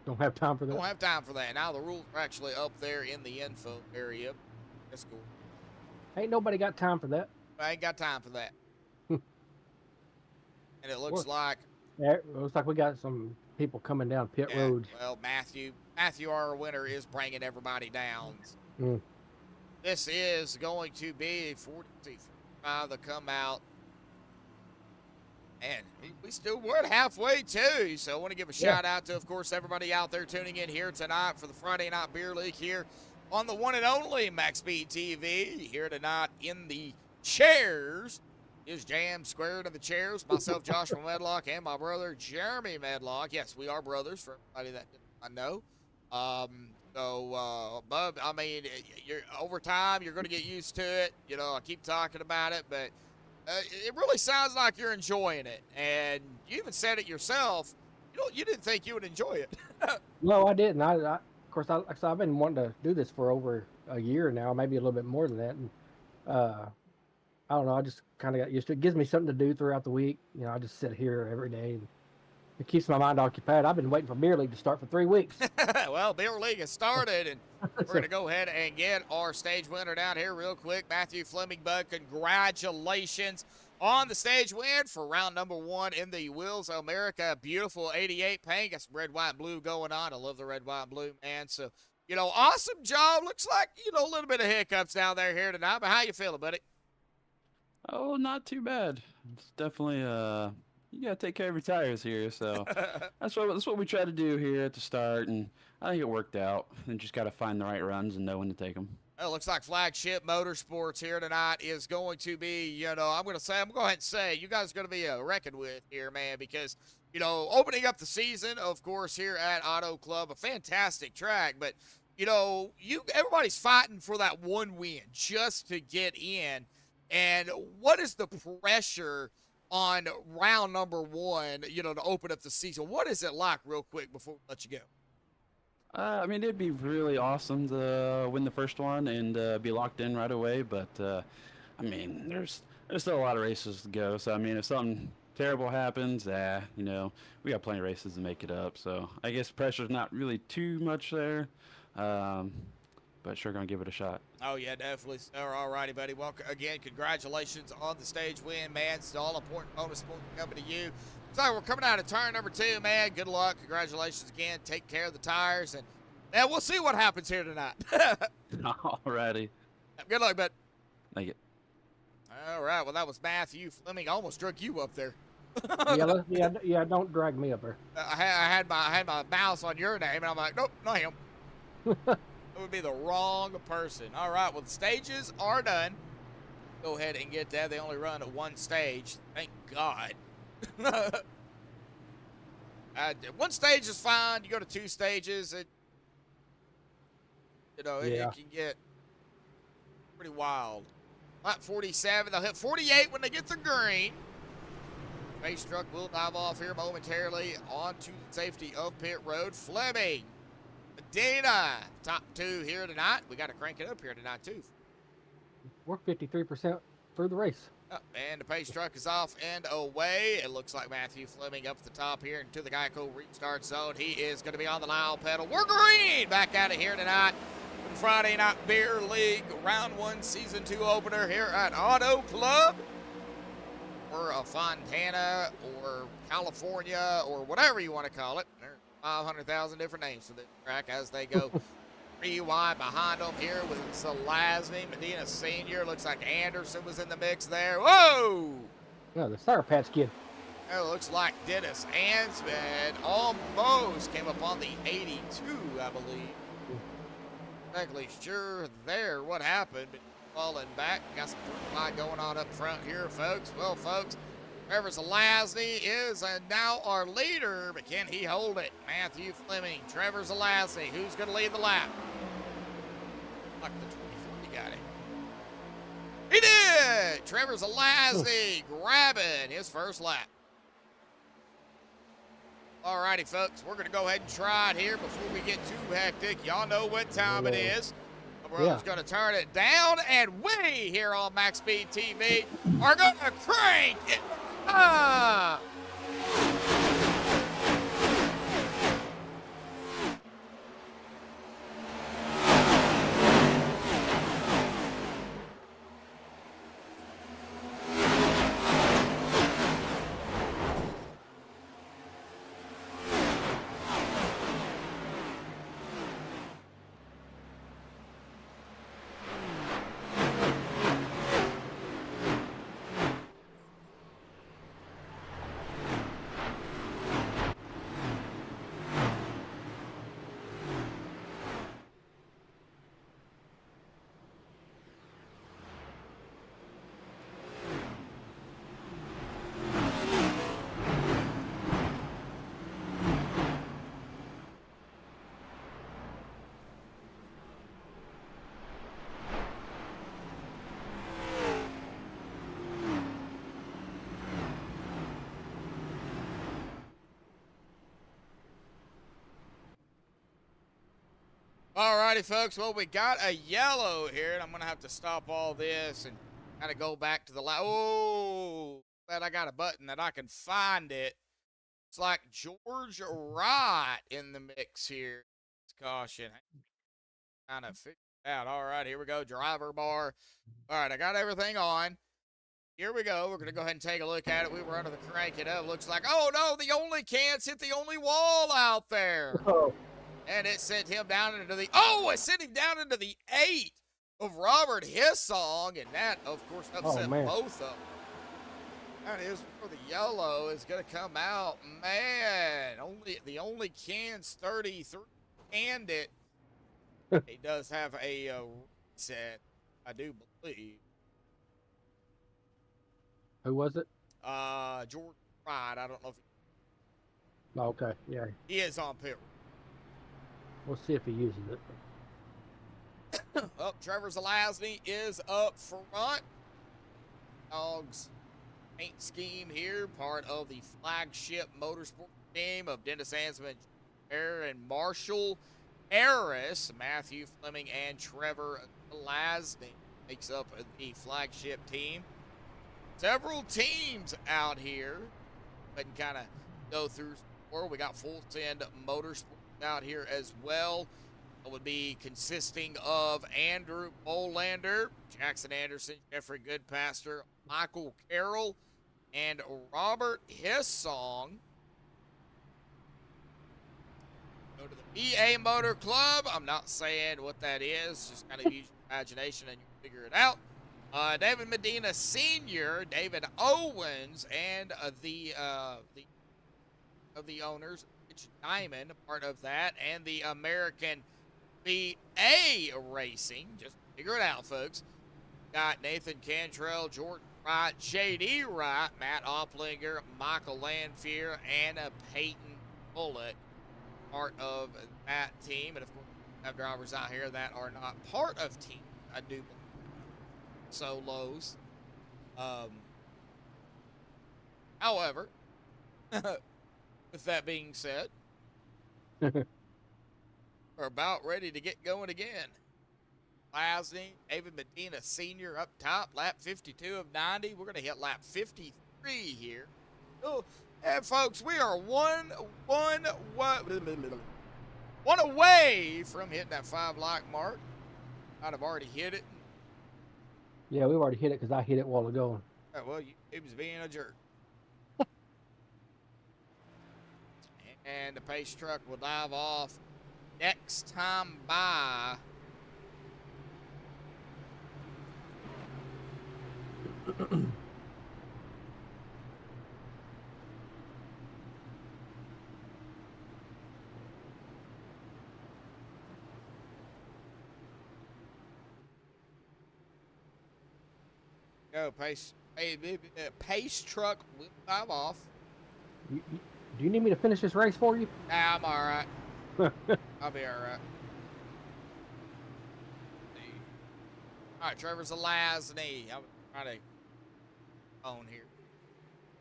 Don't have time for that.
Don't have time for that. Now the rules are actually up there in the info area. That's cool.
Ain't nobody got time for that.
I ain't got time for that. And it looks like.
Yeah, it looks like we got some people coming down pit road.
Well, Matthew, our winner, is bringing everybody down. This is going to be 45 that come out. And we're at halfway too. So I want to give a shout out to, of course, everybody out there tuning in here tonight for the Friday Night Beer League here on the one and only MaxspeedTV. Here tonight in the chairs is Jam Squared in the chairs. Myself, Joshua Medlock, and my brother, Jeremy Medlock. Yes, we are brothers for everybody that I know. Bub, I mean, over time, you're going to get used to it. You know, I keep talking about it, but it really sounds like you're enjoying it. And you even said it yourself. You didn't think you would enjoy it.
No, I didn't. Of course, I've been wanting to do this for over a year now, maybe a little bit more than that. And I don't know. I just kind of got used to it. It gives me something to do throughout the week. You know, I just sit here every day and it keeps my mind occupied. I've been waiting for Beer League to start for 3 weeks.
Well, Beer League has started, and we're going to go ahead and get our stage winner down here real quick. Matthew Fleming, bud, congratulations on the stage win for round number 1 in the Wheels America beautiful 88 paint. Got some red, white, and blue going on. I love the red, white, and blue, man. So, awesome job. Looks like, a little bit of hiccups down there here tonight, but how you feeling, buddy?
Oh, not too bad. It's definitely you gotta take care of your tires here, so that's what we try to do here at the start, and I think it worked out. And just gotta find the right runs and know when to take them.
Well, it looks like Flagship Motorsports here tonight is going to be, I'm going to go ahead and say, you guys are going to be reckoned with here, man, because, opening up the season, of course, here at Auto Club, a fantastic track, but, everybody's fighting for that one win just to get in. And what is the pressure on round number 1, to open up the season? What is it like real quick before we let you go?
I mean, it'd be really awesome to win the first one and be locked in right away. But, I mean, there's still a lot of races to go. So, I mean, if something terrible happens, we got plenty of races to make it up. So, I guess pressure's not really too much there. But sure going to give it a shot.
Oh, yeah, definitely. All righty, buddy. Well, again, congratulations on the stage win, man. It's the all-important bonus point coming to you. So we're coming out of turn number 2, man. Good luck. Congratulations again. Take care of the tires. And And we'll see what happens here tonight.
Alrighty.
Good luck, bud.
Thank you.
All right. Well, that was Matthew Fleming. I almost drug you up there.
Yeah. Don't drag me up there.
I had my mouse on your name, and I'm like, nope, not him. That would be the wrong person. All right. Well, the stages are done. Go ahead and get that. They only run at one stage. Thank God. One stage is fine. You go to two stages, it can get pretty wild. Lap 47. They'll hit 48 when they get the green. Race truck will dive off here momentarily onto the safety of pit road. Fleming, Medina, top two here tonight. We got to crank it up here tonight, too.
We're 53% through the race.
And the pace truck is off and away. It looks like Matthew Fleming up at the top here into the Geico restart zone. He is going to be on the loud pedal. We're green back out of here tonight. Friday Night Beer League Round 1 Season 2 opener here at Auto Club. Or Fontana or California or whatever you want to call it. There's 500,000 different names for this track as they go 3 wide behind them here with Zelazny, Medina Sr. Looks like Anderson was in the mix there. Whoa!
No, the Sour Patch Kid.
It looks like Dennis Ansman almost came up on the 82, I believe. Exactly sure there what happened, but falling back. Got some light going on up front here, folks. Well, folks, Trevor Zelazny is now our leader, but can he hold it? Matthew Fleming, Trevor Zelazny, who's going to lead the lap? Like the 24, he got it. He did! Trevor Zelazny grabbing his first lap. All righty, folks, we're going to go ahead and try it here before we get too hectic. Y'all know what time it is. The brother's going to turn it down, and we here on MaxspeedTV are going to crank it up. All righty, folks. Well, we got a yellow here, and I'm going to have to stop all this and kind of go back to the Oh, glad I got a button that I can find it. It's like George Wright in the mix here. It's caution. Kind of figured it out. All right, here we go. Driver bar. All right, I got everything on. Here we go. We're going to go ahead and take a look at it. We were under the crank it up. Looks like, oh, no, the only can's hit the only wall out there.
Oh.
And it sent him down into the, it sent him down into the 8 of Robert Hissong. And that, of course, upset both of them. That is where the yellow is going to come out. Man, the only can's 33. And it does have a reset, I do believe.
Who was it?
George Wright. I don't know if
Okay, yeah.
he is on pit.
We'll see if he uses it.
Trevor Zelazny is up front. Dogs paint scheme here, part of the flagship motorsport team of Dennis Ansman and Marshall Harris. Matthew Fleming and Trevor Zelazny makes up the flagship team. Several teams out here. But kind of go through. We got Full Send Motorsport out here as well. It would be consisting of Andrew Bolander, Jackson Anderson, Jeffrey Goodpaster, Michael Carroll, and Robert Hissong. Go to the EA Motor Club. I'm not saying what that is. Just kind of use your imagination and you figure it out. David Medina Sr., David Owens, and the owners, Rich Diamond, part of that, and the American VA Racing. Just figure it out, folks. Got Nathan Cantrell, Jordan Wright, JD Wright, Matt Opplinger, Michael Lanfear, and Peyton Bullock, part of that team. And of course, we have drivers out here that are not part of teams, I do believe. Solos. However, with that being said, we're about ready to get going again. Lasney, David Medina Sr. up top, lap 52 of 90. We're going to hit lap 53 here. Oh, and folks, we are one away from hitting that 5 block mark. I'd have already hit it.
Yeah, we've already hit it because I hit it a while ago.
Oh, well, he was being a jerk. And the pace truck will dive off next time by. Go, pace truck will dive off.
Do you need me to finish this race for you?
Nah, I'm all right. I'll be all right. All right, Trevor Zelazny. I'm trying to phone here.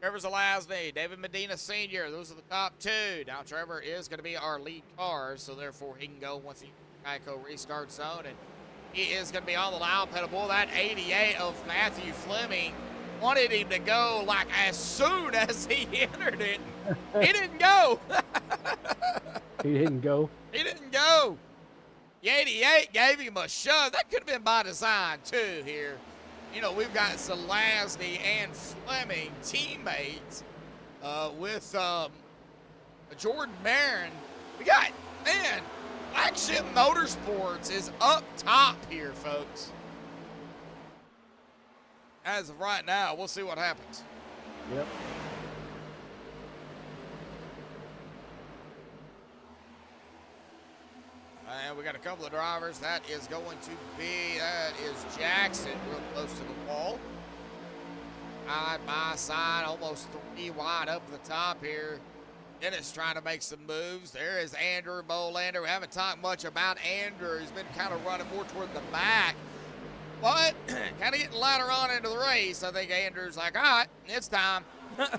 Trevor Zelazny, David Medina Sr. Those are the top two. Now Trevor is going to be our lead car, so therefore he can go once the Geico restart zone, and he is going to be on the loud pedal. Boy, that 88 of Matthew Fleming wanted him to go like as soon as he entered it. He didn't go.
He didn't go.
He didn't go. The 88 gave him a shove. That could have been by design, too, here. You know, we've got Zelazny and Fleming teammates with Jordan Barron. We got, man, Flagship Motorsports is up top here, folks. As of right now, we'll see what happens.
Yep.
And we got a couple of drivers. That is Jackson, real close to the wall. Side by side, almost 3 wide up the top here. Dennis trying to make some moves. There is Andrew Bolander. We haven't talked much about Andrew. He's been kind of running more toward the back. But kind of getting later on into the race. I think Andrew's like, all right, it's time. Andrew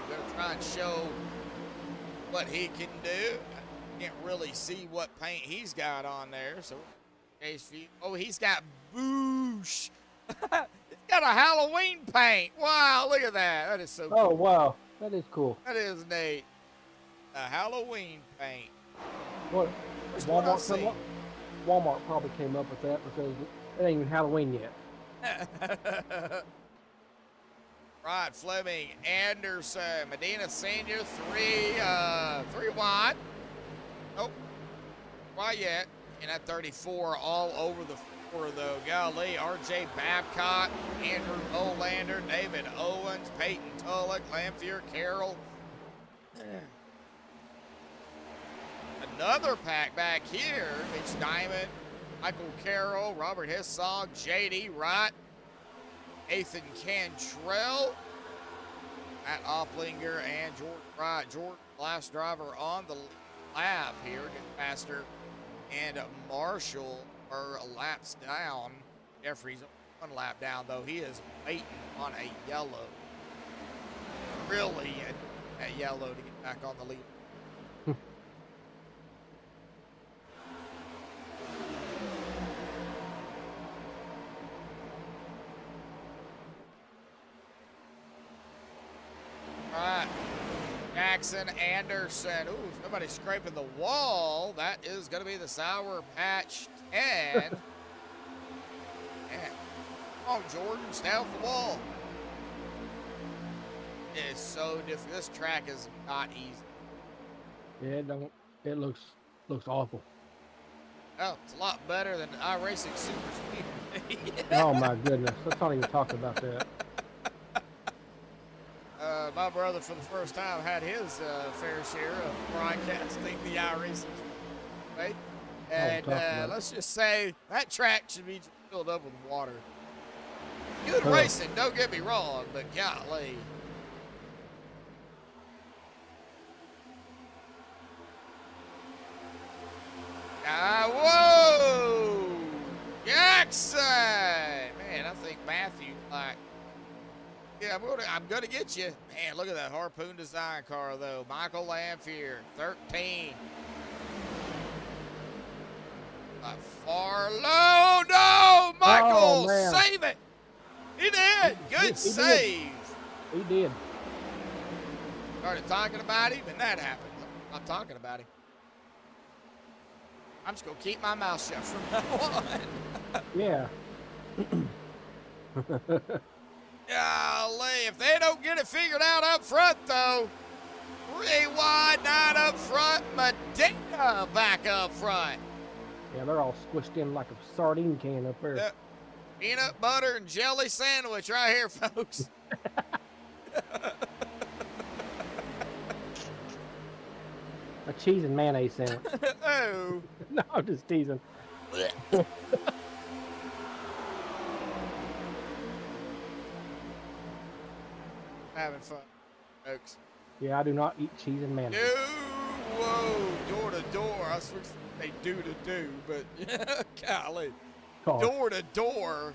going to try and show what he can do. Can't really see what paint he's got on there. So, oh, he's got Boosh. He's got a Halloween paint. Wow, look at that. That is so cool.
Oh, wow. That is cool.
That is neat. A Halloween paint.
What?
What I see.
Walmart probably came up with that because it ain't even Halloween yet.
Right, Fleming, Anderson, Medina Sr., three wide. Nope, quite yet. And at 34, all over the floor, though. Golly, R.J. Babcock, Andrew Bolander, David Owens, Peyton Tulloch, Lanfear, Carroll. Another pack back here. Mitch Diamond, Michael Carroll, Robert Hissog, J.D. Wright, Nathan Cantrell, Matt Opplinger, and Jordan Wright. Jordan, last driver on the lap here, getting faster. And Marshall are laps down. Jeffrey's 1 lap down, though. He is waiting on a yellow. Really a yellow to get back on the lead. All right, Jackson Anderson. Ooh, somebody's scraping the wall. That is going to be the Sour Patch 10. And, come on, Jordan, stay off the wall. It is so difficult. This track is not easy.
Yeah, it don't. It looks awful.
Oh, it's a lot better than iRacing Super Speedway.
Oh my goodness, let's not even talk about that.
My brother, for the first time, had his fair share of broadcasting the iRacing Speedway. And let's just say that track should be filled up with water. Good racing, don't get me wrong, but golly. Whoa! Jackson! Man, I think Matthew, like, yeah, I'm gonna get you. Man, look at that Harpoon design car, though. Michael Lamphere, 13. Far low. No, Michael, save it. He did. Good save.
He did.
Started talking about him, and that happened. I'm not talking about him. I'm just going to keep my mouth shut from now on.
Yeah.
Golly, if they don't get it figured out up front, though, 3 wide, 9 up front, Medina back up front.
Yeah, they're all squished in like a sardine can up there.
Peanut butter and jelly sandwich right here, folks.
A cheese and mayonnaise sandwich.
Oh.
No, I'm just teasing.
Having fun, folks.
Yeah, I do not eat cheese and mayonnaise.
No, whoa, door to door. I was supposed to say do to do, but golly. Door to door.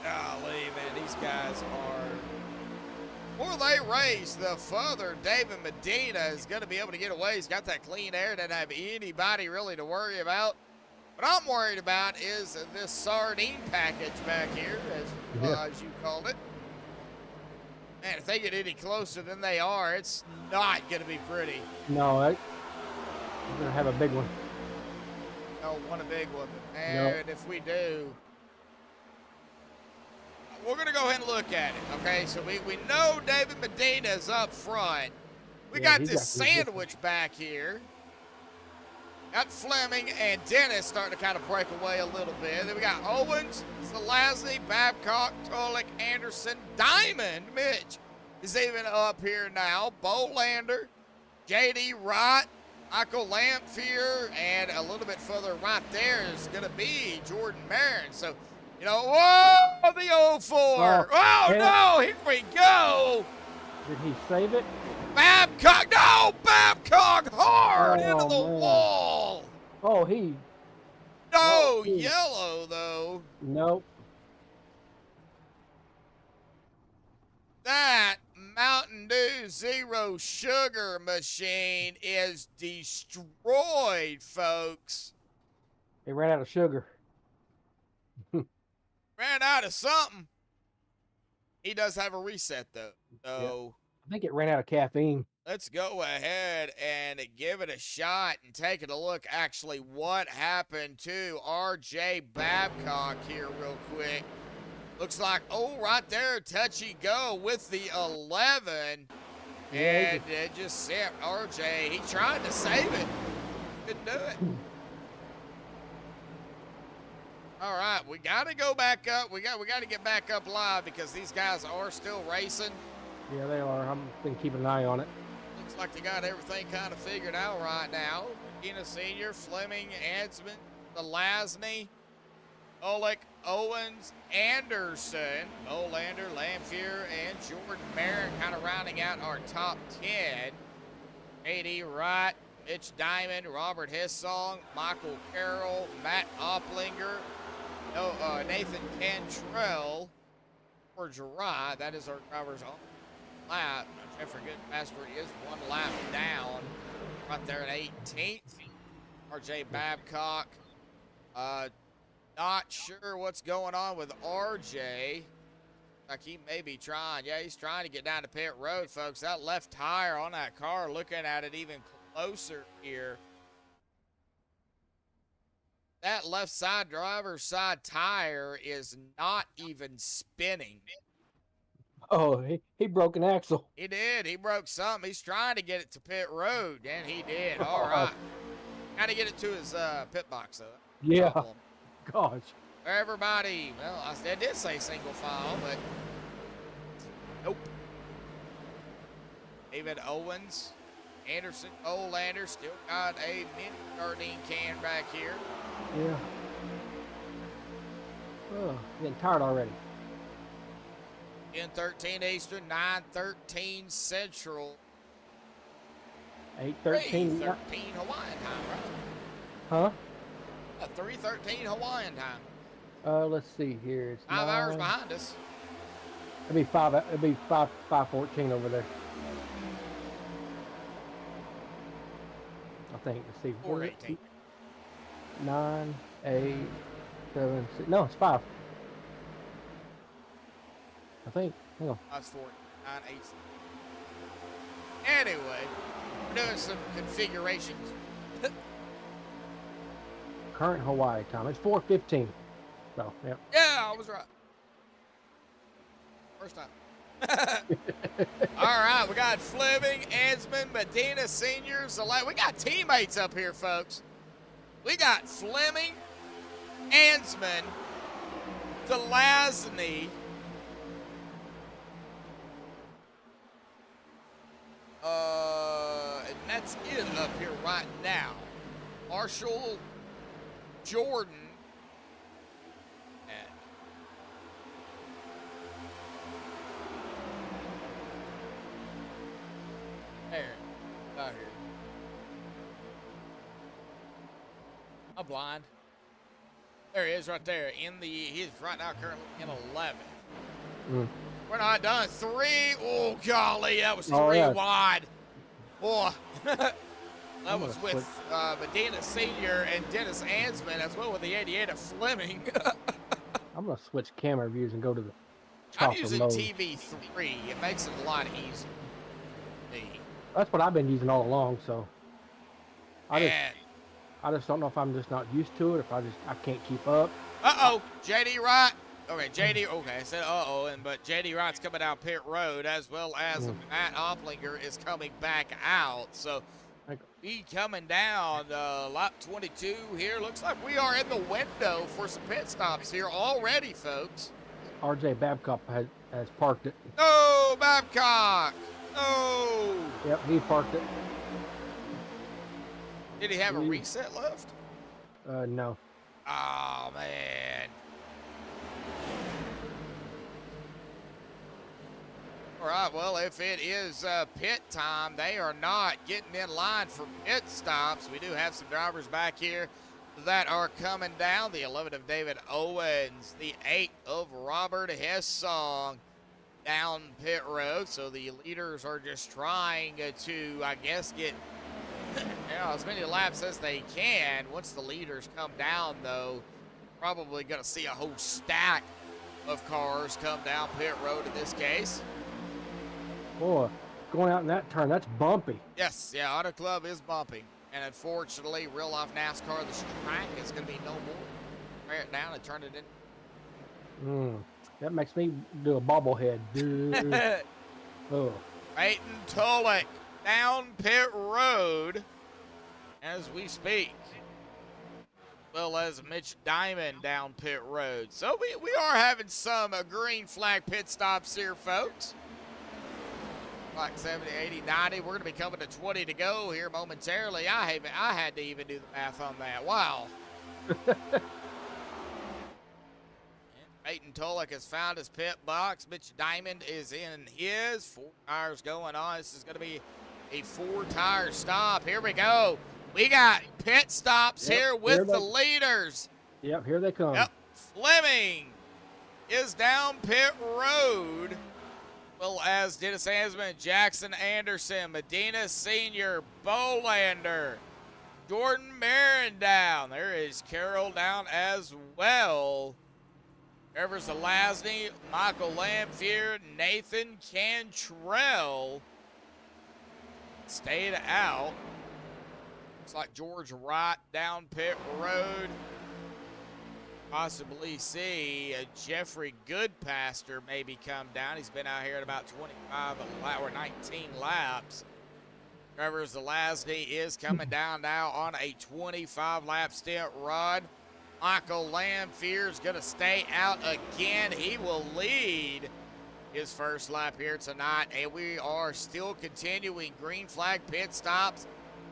Golly, man, these guys are. The more they race, the further David Medina is going to be able to get away. He's got that clean air, doesn't have anybody really to worry about. What I'm worried about is this sardine package back here, as you called it. Man, if they get any closer than they are, it's not going to be pretty.
No, we're going to have a big one.
No, want a big one. And if we do, we're going to go ahead and look at it, okay? So we know David Medina's up front. We got this sandwich back here. Got Fleming and Dennis starting to kind of break away a little bit. Then we got Owens, Zelazny, Babcock, Tolik, Anderson, Diamond, Mitch is even up here now. Bolander, J.D. Wright, Michael Lamphere, and a little bit further right there is going to be Jordan Marin. So, you know, whoa, the 04. Oh, no, here we go.
Did he save it?
Babcock, no, Babcock hard into the wall.
Oh, he.
No, yellow, though.
Nope.
That Mountain Dew Zero Sugar machine is destroyed, folks.
They ran out of sugar.
Ran out of something. He does have a reset, though. So
I think it ran out of caffeine.
let's go ahead and give it a shot and take a look actually what happened to RJ Babcock here real quick. Looks like, right there, touchy go with the 11. And it just sent RJ. He tried to save it. Couldn't do it. All right, we got to go back up. We got to get back up live because these guys are still racing.
Yeah, they are. I've been keeping an eye on it.
Looks like they got everything kind of figured out right now. Medina Sr., Fleming, Ansman, Zelazny, Oleg, Owens, Anderson, Bolander, Lamphere, and Jordan Marin kind of rounding out our top 10. A.D. Wright, Mitch Diamond, Robert Hissong, Michael Carroll, Matt Opplinger, Nathan Cantrell for Gerard. That is our drivers on lap. Jeffrey Goodmaster is one lap down. Right there at 18th. RJ Babcock. Not sure what's going on with RJ. Like he may be trying. Yeah, he's trying to get down to pit road, folks. That left tire on that car, looking at it even closer here. That left side driver's side tire is not even spinning.
Oh, he broke an axle.
He did. He broke something. He's trying to get it to pit road, and he did. All
Oh,
right. Got to get it to his pit box, though.
Yeah.
Problem.
Gosh.
Everybody, well, I did say single file, but nope. David Owens, Anderson, Olander, still got a mini sardine can back here.
Yeah. Oh, getting tired already.
10:13 Eastern, 9:13 Central,
8:13.
3:13 Hawaiian time, right?
Huh?
3:13 Hawaiian time.
Let's see here. It's
5 hours
9.
behind us.
It'd be 5:14 over there. I think. Let's see.
4:18.
9, 8, 7, 6. No, it's 5. I think. Hang on.
That's 4, 9, 8. Anyway, we're doing some configurations.
Current Hawaii time. It's 4:15. So, yep.
Yeah, I was right. First time. All right, we got Fleming, Ansman, Medina Seniors. We got teammates up here, folks. We got Fleming, Ansman, Delasney, and that's it up here right now. Marshall, Jordan, and there, out here. I'm blind. There he is right there. He's right now currently in 11th.
Mm.
We're not done. 3. Oh, golly, that was 3
yeah.
wide. Boy. That was with Medina Senior and Dennis Ansman, as well with the 88 of Fleming.
I'm going to switch camera views and go to the
I'm
chopper
using
mode.
TV3. It makes it a lot easier.
That's what I've been using all along, so
And
I just don't know if I'm just not used to it, if I can't keep up.
uh-oh, JD Wright. Okay, I said but JD Wright's coming down pit road, as well as Matt Opplinger is coming back out. So we coming down lap 22 here. Looks like we are in the window for some pit stops here already, folks.
RJ Babcock has parked it.
No, Babcock. No.
Yep, he parked it.
Did he have a reset left?
No.
Oh, man. All right, well, if it is pit time, they are not getting in line for pit stops. We do have some drivers back here that are coming down. The 11 of David Owens, the 8 of Robert Hessong down pit road. So the leaders are just trying to, I guess, get as many laps as they can. Once the leaders come down, though, probably going to see a whole stack of cars come down pit road in this case.
Boy, going out in that turn, that's bumpy.
Yes, yeah, Auto Club is bumping. And unfortunately, real life NASCAR, the track is going to be no more. Tear it down and turn it in.
That makes me do a bobblehead. Oh.
Peyton Tulloch down pit road as we speak. Well as Mitch Diamond down pit road. So we are having some green flag pit stops here, folks. Like 70, 80, 90. We're going to be coming to 20 to go here momentarily. I had to even do the math on that. Wow. Peyton Tulloch has found his pit box. Mitch Diamond is in his. 4 tires going on. This is going to be a 4-tire stop. Here we go. We got pit stops here with the leaders.
Yep, here they come.
Yep. Fleming is down pit road. Well, as Dennis Ansman, Jackson Anderson, Medina Senior, Bolander, Jordan Marin down. There is Carroll down as well. Trevor's Delasney, Michael Lamphere, Nathan Cantrell stayed out. Looks like George Wright down pit road. possibly see Jeffrey Goodpaster maybe come down. He's been out here at about 25 or 19 laps. Trevor Zelazny is coming down now on a 25-lap stint run. Michael Lamphere is going to stay out again. He will lead his first lap here tonight, and we are still continuing green flag pit stops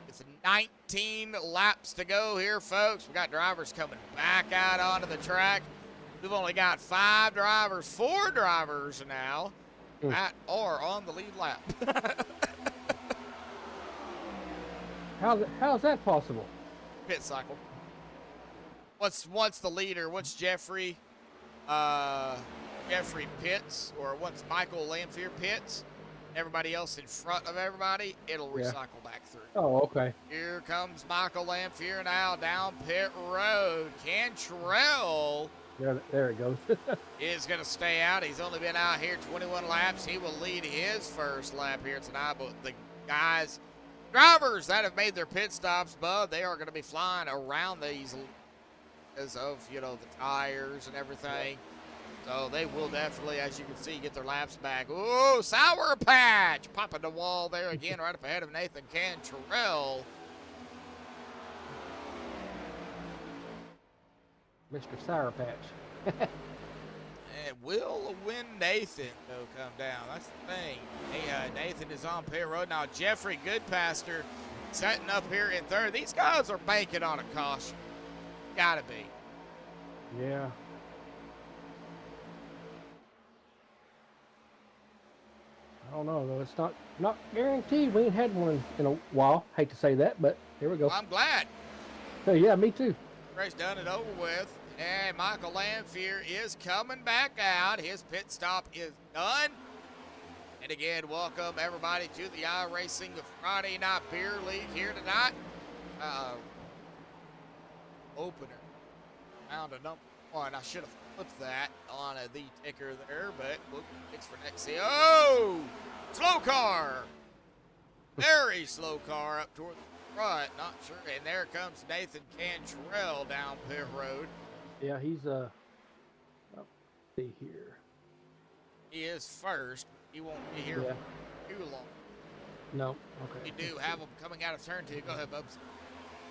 with 19 laps to go here, folks. We got drivers coming back out onto the track. We've only got 4 drivers now that are on the lead lap.
How's that possible?
Pit cycle. What's the leader? What's Jeffrey pits, or once Michael Lamphere pits, everybody else in front of everybody, it'll recycle back through.
Oh, okay.
Here comes Michael Lamphere now down pit road. Cantrell
There it goes.
is going to stay out. He's only been out here 21 laps. He will lead his first lap here tonight, but the drivers that have made their pit stops, Bud, they are going to be flying around these because of, the tires and everything. So they will definitely, as you can see, get their laps back. Ooh, Sour Patch popping the wall there again right up ahead of Nathan Cantrell.
Mr. Sour Patch.
And will Nathan, though, come down? That's the thing. Hey, Nathan is on pit road. Now, Jeffrey Goodpaster setting up here in third. These guys are banking on a caution. Gotta be.
Yeah. I don't know, though. It's not guaranteed. We ain't had one in a while. Hate to say that, but here we go.
Well, I'm glad.
Yeah, me too.
Race done and over with. And Michael Lamphere is coming back out. His pit stop is done. And again, welcome everybody to the iRacing Friday Night Beer League here tonight. Opener. Round of number 1. I should have flipped that on the ticker there, but we'll fix for next year. Oh! Slow car! Very slow car up toward the front. Not sure. And there comes Nathan Cantrell down pit road.
Yeah, he's let's see here.
He is first. He won't be here for too long.
No, okay.
You do have him coming out of turn 2. Go ahead, Bubs.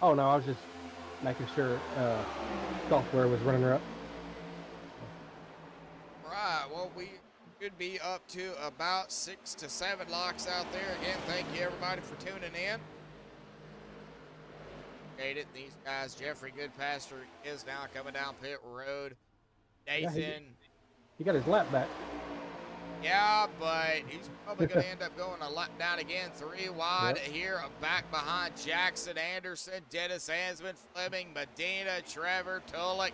Oh no, I was just making sure software was running up.
Right. Well, we should be up to about 6 to 7 locks out there. Again, thank you everybody for tuning in. These guys, Jeffrey Goodpaster is now coming down pit road. Nathan.
Yeah, he got his lap back.
Yeah, but he's probably going to end up going a lap down again. 3 wide here, back behind Jackson Anderson, Dennis Ansman, Fleming, Medina, Trevor, Tulik.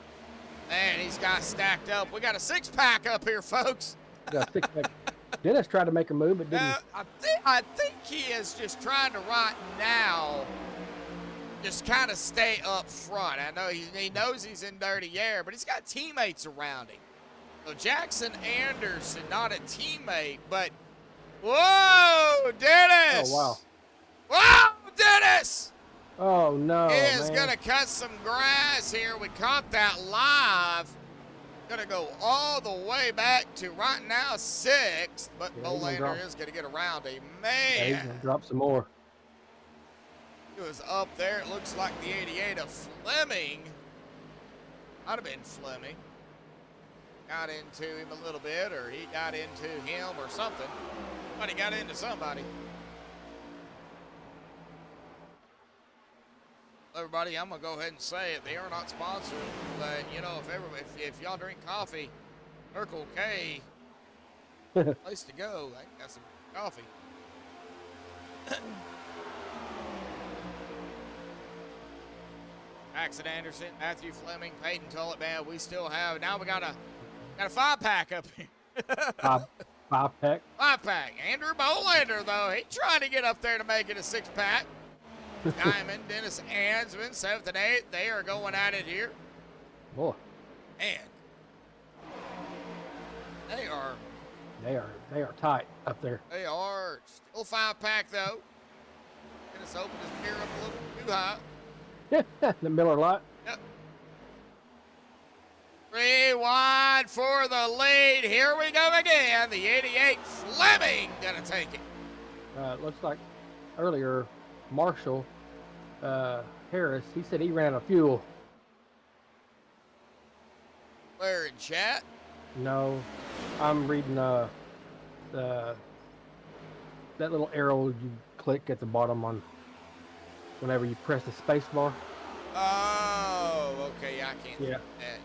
Man, he's got stacked up. We got a 6-pack up here, folks.
Got a 6-pack. Dennis tried to make a move, but didn't.
I think he is just trying to right now just kind of stay up front. I know he knows he's in dirty air, but he's got teammates around him. So Jackson Anderson, not a teammate, but whoa, Dennis!
Oh, wow.
Wow, Dennis!
Oh, no,
He is
man.
going to cut some grass here. We caught that live. Going to go all the way back to right now 6th, but Bolander is going to get around him. Man.
Yeah, he's going to drop some more.
He was up there. It looks like the 88 of Fleming. Might have been Fleming. Got into him a little bit, or he got into him or something. But he got into somebody. Everybody, I'm going to go ahead and say it. They are not sponsored, but, if y'all drink coffee, Circle K, place to go. I got some coffee. Jackson Anderson, Matthew Fleming, Peyton Tullett, man, we still have, now we got a 5-pack up here.
5-pack.
5-pack. Andrew Bolander, though, he trying to get up there to make it a 6-pack. Diamond, Dennis Ansman, 7th and 8th, they are going at it here.
Boy.
Man.
They are tight up there.
They are still 5-pack, though. Dennis opened his beer up a little too high.
The Miller Lite.
Yep. 3 wide for the lead. Here we go again. The 88 Fleming gonna take it.
Looks like earlier, Marshall Harris, he said he ran out of fuel.
Where in chat?
No, I'm reading that little arrow you click at the bottom on whenever you press the space bar.
Oh, okay. Yeah, I can't.
Yeah.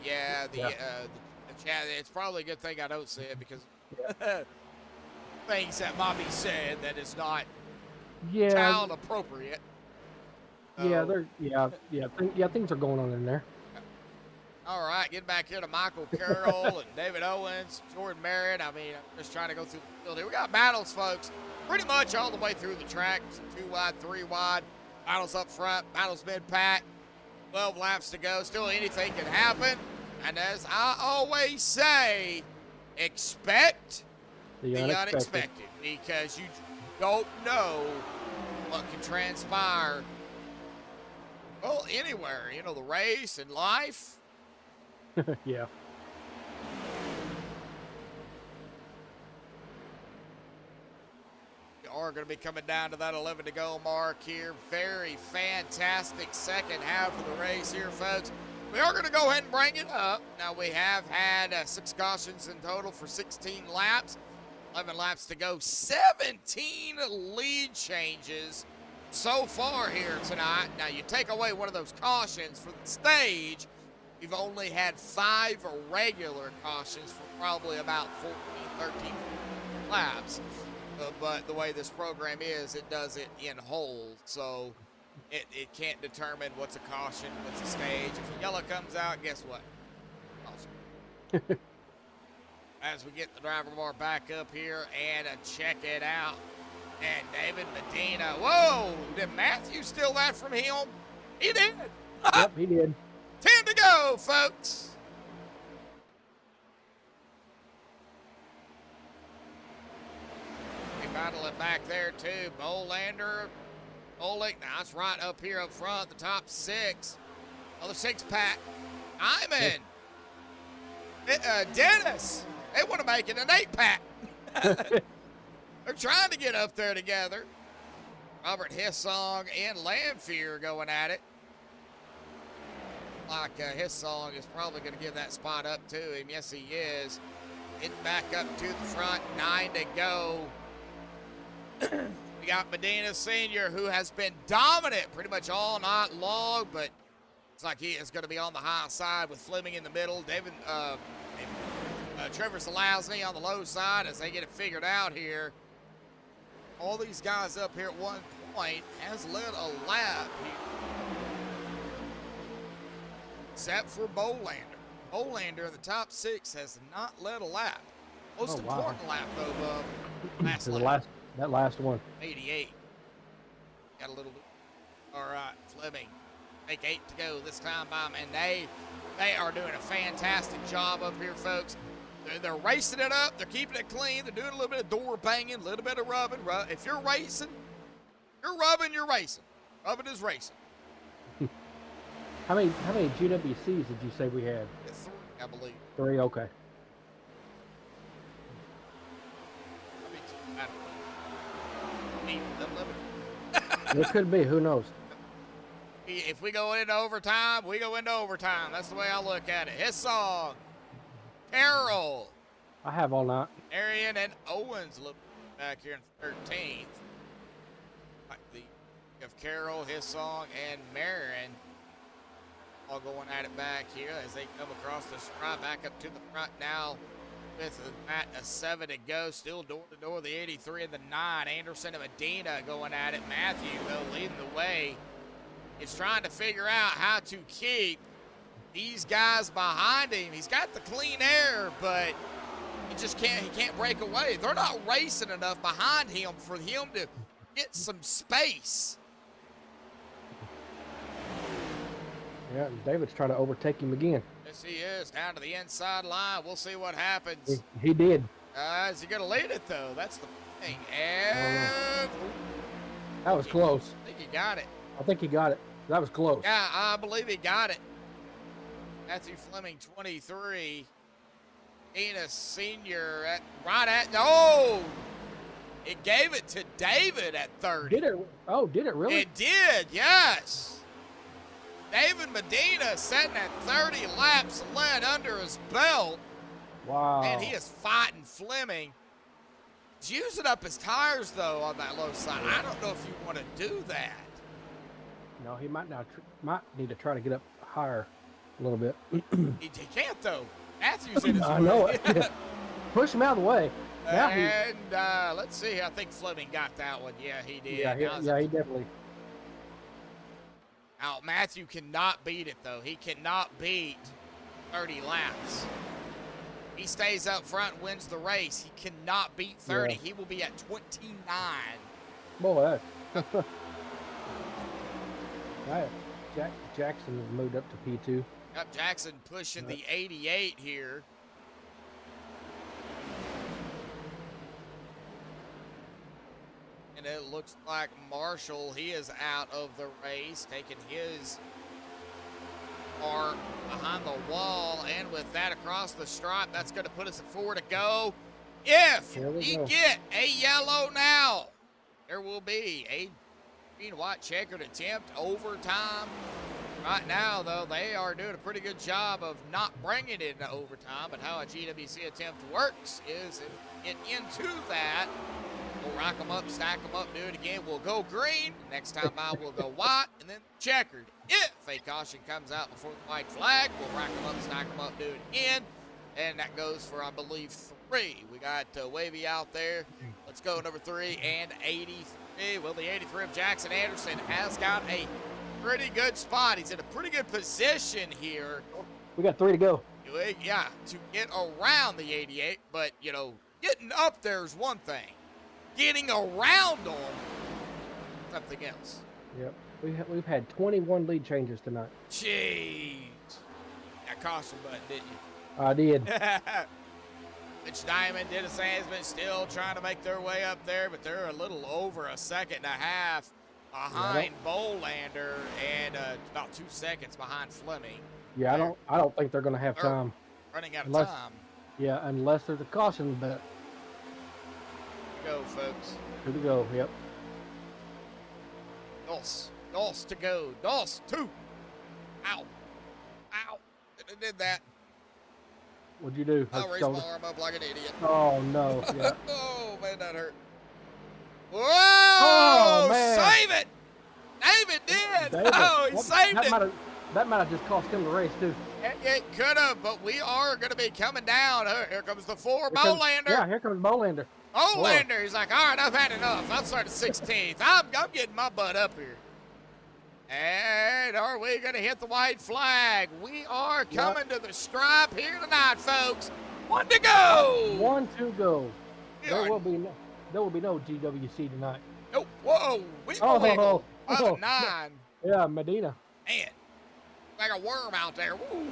Yeah. The
Yeah.
the chat. It's probably a good thing I don't see it because things that Bobby said that is not
Yeah.
child appropriate.
Yeah,
So,
things are going on in there.
all right, getting back here to Michael Carroll and David Owens, Jordan Merritt. I mean, I'm just trying to go through the field here. We got battles, folks, pretty much all the way through the track. 2 wide, 3 wide. Battles up front, battles mid-pack. 12 laps to go. Still anything can happen. And as I always say, expect the unexpected because you don't know what can transpire. Well, anywhere, you know, the race and life.
Yeah.
We are going to be coming down to that 11 to go mark here. Very fantastic second half of the race here, folks. We are going to go ahead and bring it up. Now, we have had 6 cautions in total for 16 laps. 11 laps to go. 17 lead changes so far here tonight. Now, you take away one of those cautions for the stage, you've only had 5 regular cautions for probably about 14, 13 laps. But the way this program is, it does it in whole. So it can't determine what's a caution, what's a stage. If a yellow comes out, guess what? Caution. As we get the driver bar back up here and check it out. And David Medina. Whoa! Did Matthew steal that from him? He did.
Yep, he did.
10 to go, folks. We battle it back there, too. Bolander, Olick. Now, it's right up here up front, the top 6. Oh, the 6-pack. Hyman. Dennis. They want to make it an 8-pack. They're trying to get up there together. Robert Hissong and Lanphier going at it. Like Hissong is probably going to give that spot up to him. Yes, he is. Getting back up to the front. 9 to go. We got Medina Sr., who has been dominant pretty much all night long, but it's like he is going to be on the high side with Fleming in the middle. Trevor Zelazny on the low side as they get it figured out here. All these guys up here at one point has led a lap here. Except for Bolander. Bolander in the top 6 has not led a lap. Most important lap, though, last lap.
That last one.
88. Got a little bit. All right, Fleming. Take 8 to go this time by him. And they are doing a fantastic job up here, folks. They're racing it up. They're keeping it clean. They're doing a little bit of door banging, a little bit of rubbing. If you're racing, you're rubbing, you're racing. Rubbing is racing.
How many GWCs did you say we had?
3, I believe.
3, okay. It could be, who knows?
If we go into overtime, we go into overtime. That's the way I look at it. His song. Carroll.
I have all night.
Arian and Owens look back here in 13th. Like of Carroll, his song, and Marion all going at it back here as they come across the stripe back up to the front now with a 7 to go. Still door to door, the 83 and the 9. Anderson and Medina going at it. Matthew, though, leading the way. Is trying to figure out how to keep these guys behind him. He's got the clean air, but he can't break away. They're not racing enough behind him for him to get some space.
Yeah, David's trying to overtake him again.
Yes, he is. Down to the inside line. We'll see what happens.
He did.
Is he going to lead it, though? That's the thing. And
that was close.
I think he got it.
I think he got it. That was close.
Yeah, I believe he got it. Matthew Fleming, 23. Enos Senior right at, no! It gave it to David at 30.
Did it? Oh, did it really?
It did, yes. David Medina setting at 30 laps, lead under his belt.
Wow.
And he is fighting Fleming. He's using up his tires, though, on that low side. I don't know if you want to do that.
No, he might not. Might need to try to get up higher a little bit.
He can't, though. Matthews in his way.
I know it. Push him out of the way. Now
And let's see. I think Fleming got that one. Yeah, he did.
Yeah, he definitely.
Now, Matthew cannot beat it, though. He cannot beat 30 laps. He stays up front and wins the race. He cannot beat 30.
Yeah.
He will be at 29.
Boy, right. Jackson has moved up to P2.
Yep, Jackson pushing the 88 here. And it looks like Marshall, he is out of the race, taking his car behind the wall. And with that across the stripe, that's going to put us at 4 to go. If we get a yellow now, there will be a green white checkered attempt overtime. Right now, though, they are doing a pretty good job of not bringing it into overtime, but how a GWC attempt works is get into that. We'll rack them up, stack them up, do it again. We'll go green. Next time out, we'll go white, and then checkered. If a caution comes out before the white flag, we'll rack them up, stack them up, do it again. And that goes for, I believe, 3. We got Wavy out there. Let's go, number 3 and 83. Well, the 83 of Jackson Anderson has got a pretty good spot. He's in a pretty good position here.
We got 3 to go.
Yeah, to get around the 88. But, you know, getting up there is one thing. Getting around them, something else.
Yep. We've had 21 lead changes tonight.
Jeez. That caution button, didn't you?
I did.
Mitch Diamond, Dennis Hansman still trying to make their way up there, but they're a little over a second and a half behind Bolander and about 2 seconds behind Fleming.
Yeah, I don't think they're going to have time.
Running out of time.
Yeah, unless there's a caution, but.
Go, folks.
2 to go. Yep.
Dos to go. Dos 2. Ow. Did that.
What'd you do?
I raised my arm up like an idiot.
Oh, no. Yeah.
Oh, man, that hurt. Whoa!
Oh, man.
Save it! David did! Oh, he saved it!
That might have just cost him the race, too.
It could have, but we are going to be coming down. Here comes the 4, Bolander.
Yeah, here comes Bolander.
Bolander, he's like, all right, I've had enough. I'll start at 16th. I'm getting my butt up here. And are we going to hit the white flag? We are coming to the stripe here tonight, folks. 1 to go.
1 to go. There will be no GWC tonight.
Nope. Whoa. We
oh,
9.
Yeah, Medina.
Man, like a worm out there. Woo.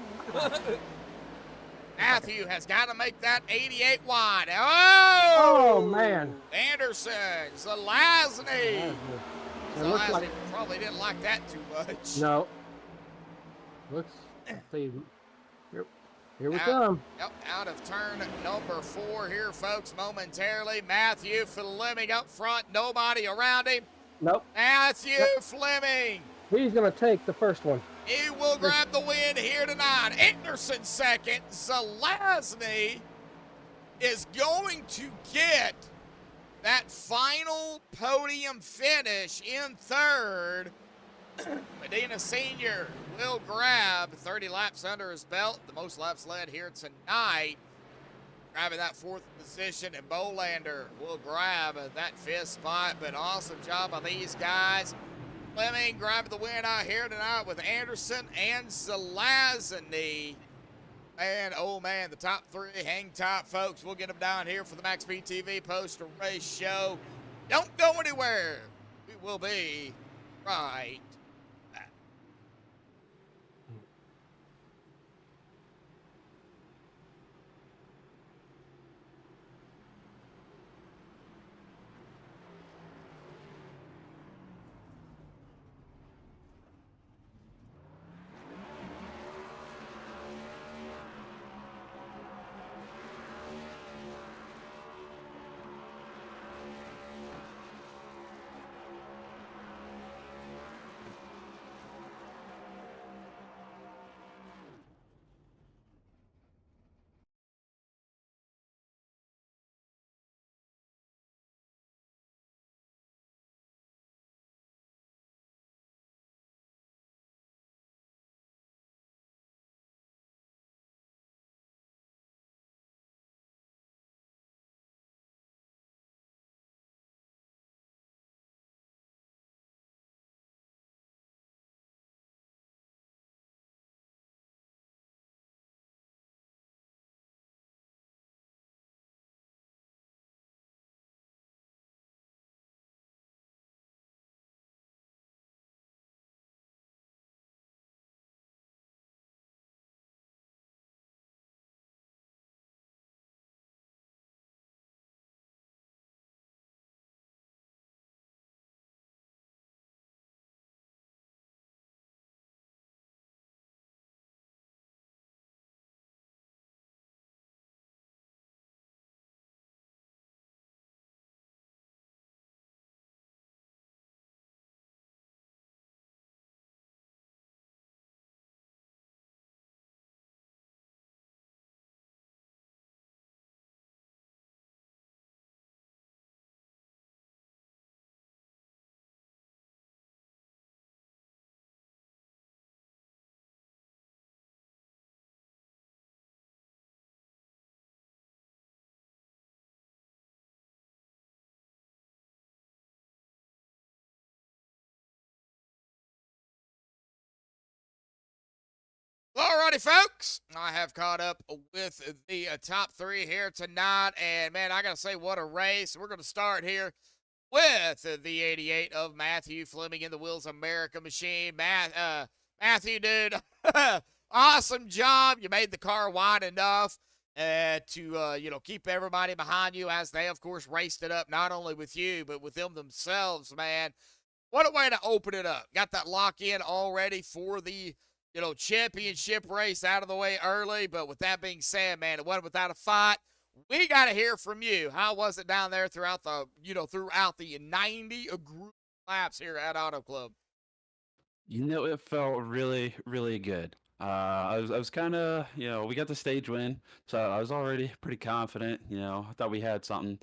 Matthew has got to make that 88 wide.
Oh man.
Anderson, Zelazny.
Zelazny
probably didn't like that too much.
No. Let's see. Here we come.
Yep, out of turn number 4 here, folks, momentarily. Matthew Fleming up front, nobody around him.
Nope.
Matthew Fleming.
He's going to take the first one.
He will grab the win here tonight. Anderson second. Zelazny is going to get that final podium finish in 3rd. Medina Sr. will grab 30 laps under his belt, the most laps led here tonight. Grabbing that 4th position, and Bolander will grab that 5th spot. But awesome job on these guys. Fleming grabbed the win out here tonight with Anderson and Zelazny. And oh man, the top 3 hang tight, folks. We'll get them down here for the MaxspeedTV post-race show. Don't go anywhere. We will be right back. Alrighty, folks. I have caught up with the top three here tonight, and man, I gotta say, what a race! We're gonna start here with the 88 of Matthew Fleming in the Wheels America machine. Matthew, dude, awesome job! You made the car wide enough to keep everybody behind you as they, of course, raced it up not only with you but with them themselves. Man, what a way to open it up! Got that lock in already for the championship race out of the way early. But with that being said, man, it wasn't without a fight. We got to hear from you. How was it down there throughout the 90 group laps here at Auto Club?
It felt really, really good. I was kind of, we got the stage win, so I was already pretty confident. I thought we had something.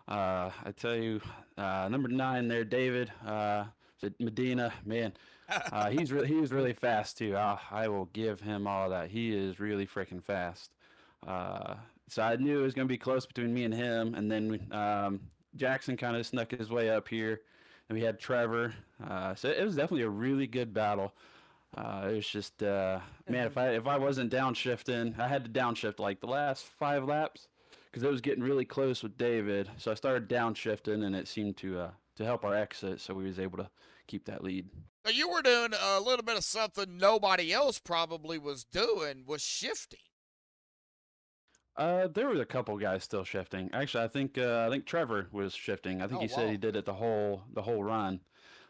I tell you, number 9 there, David, Medina, man, he was really fast too. I will give him all that. He is really freaking fast. So I knew it was going to be close between me and him, and then Jackson kind of snuck his way up here, and we had Trevor. So it was definitely a really good battle. It was just, man, if I wasn't downshifting, I had to downshift like the last 5 laps because it was getting really close with David. So I started downshifting, and it seemed to help our exit, so we was able to keep that lead.
Now, you were doing a little bit of something nobody else probably was doing, was shifting.
There was a couple guys still shifting. Actually, I think Trevor was shifting. I think he said he did it the whole run.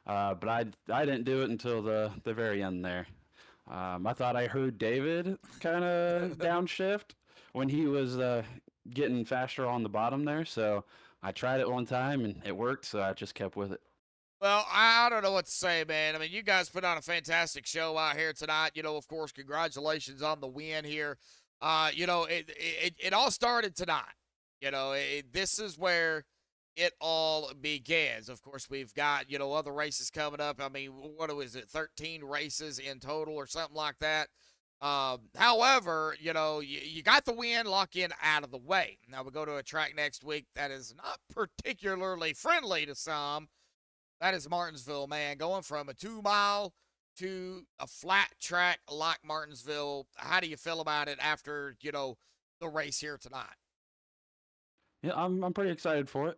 But I didn't do it until the very end there. I thought I heard David kind of downshift when he was getting faster on the bottom there. So I tried it one time and it worked. So I just kept with it.
Well, I don't know what to say, man. I mean, you guys put on a fantastic show out here tonight. Of course, congratulations on the win here. It all started tonight. This is where it all begins. Of course, we've got, other races coming up. I mean, what was it, 13 races in total or something like that. However, you got the win, lock in out of the way. Now we go to a track next week that is not particularly friendly to some. That is Martinsville, man. Going from a 2-mile to a flat track like Martinsville. How do you feel about it after, the race here tonight?
Yeah, I'm pretty excited for it.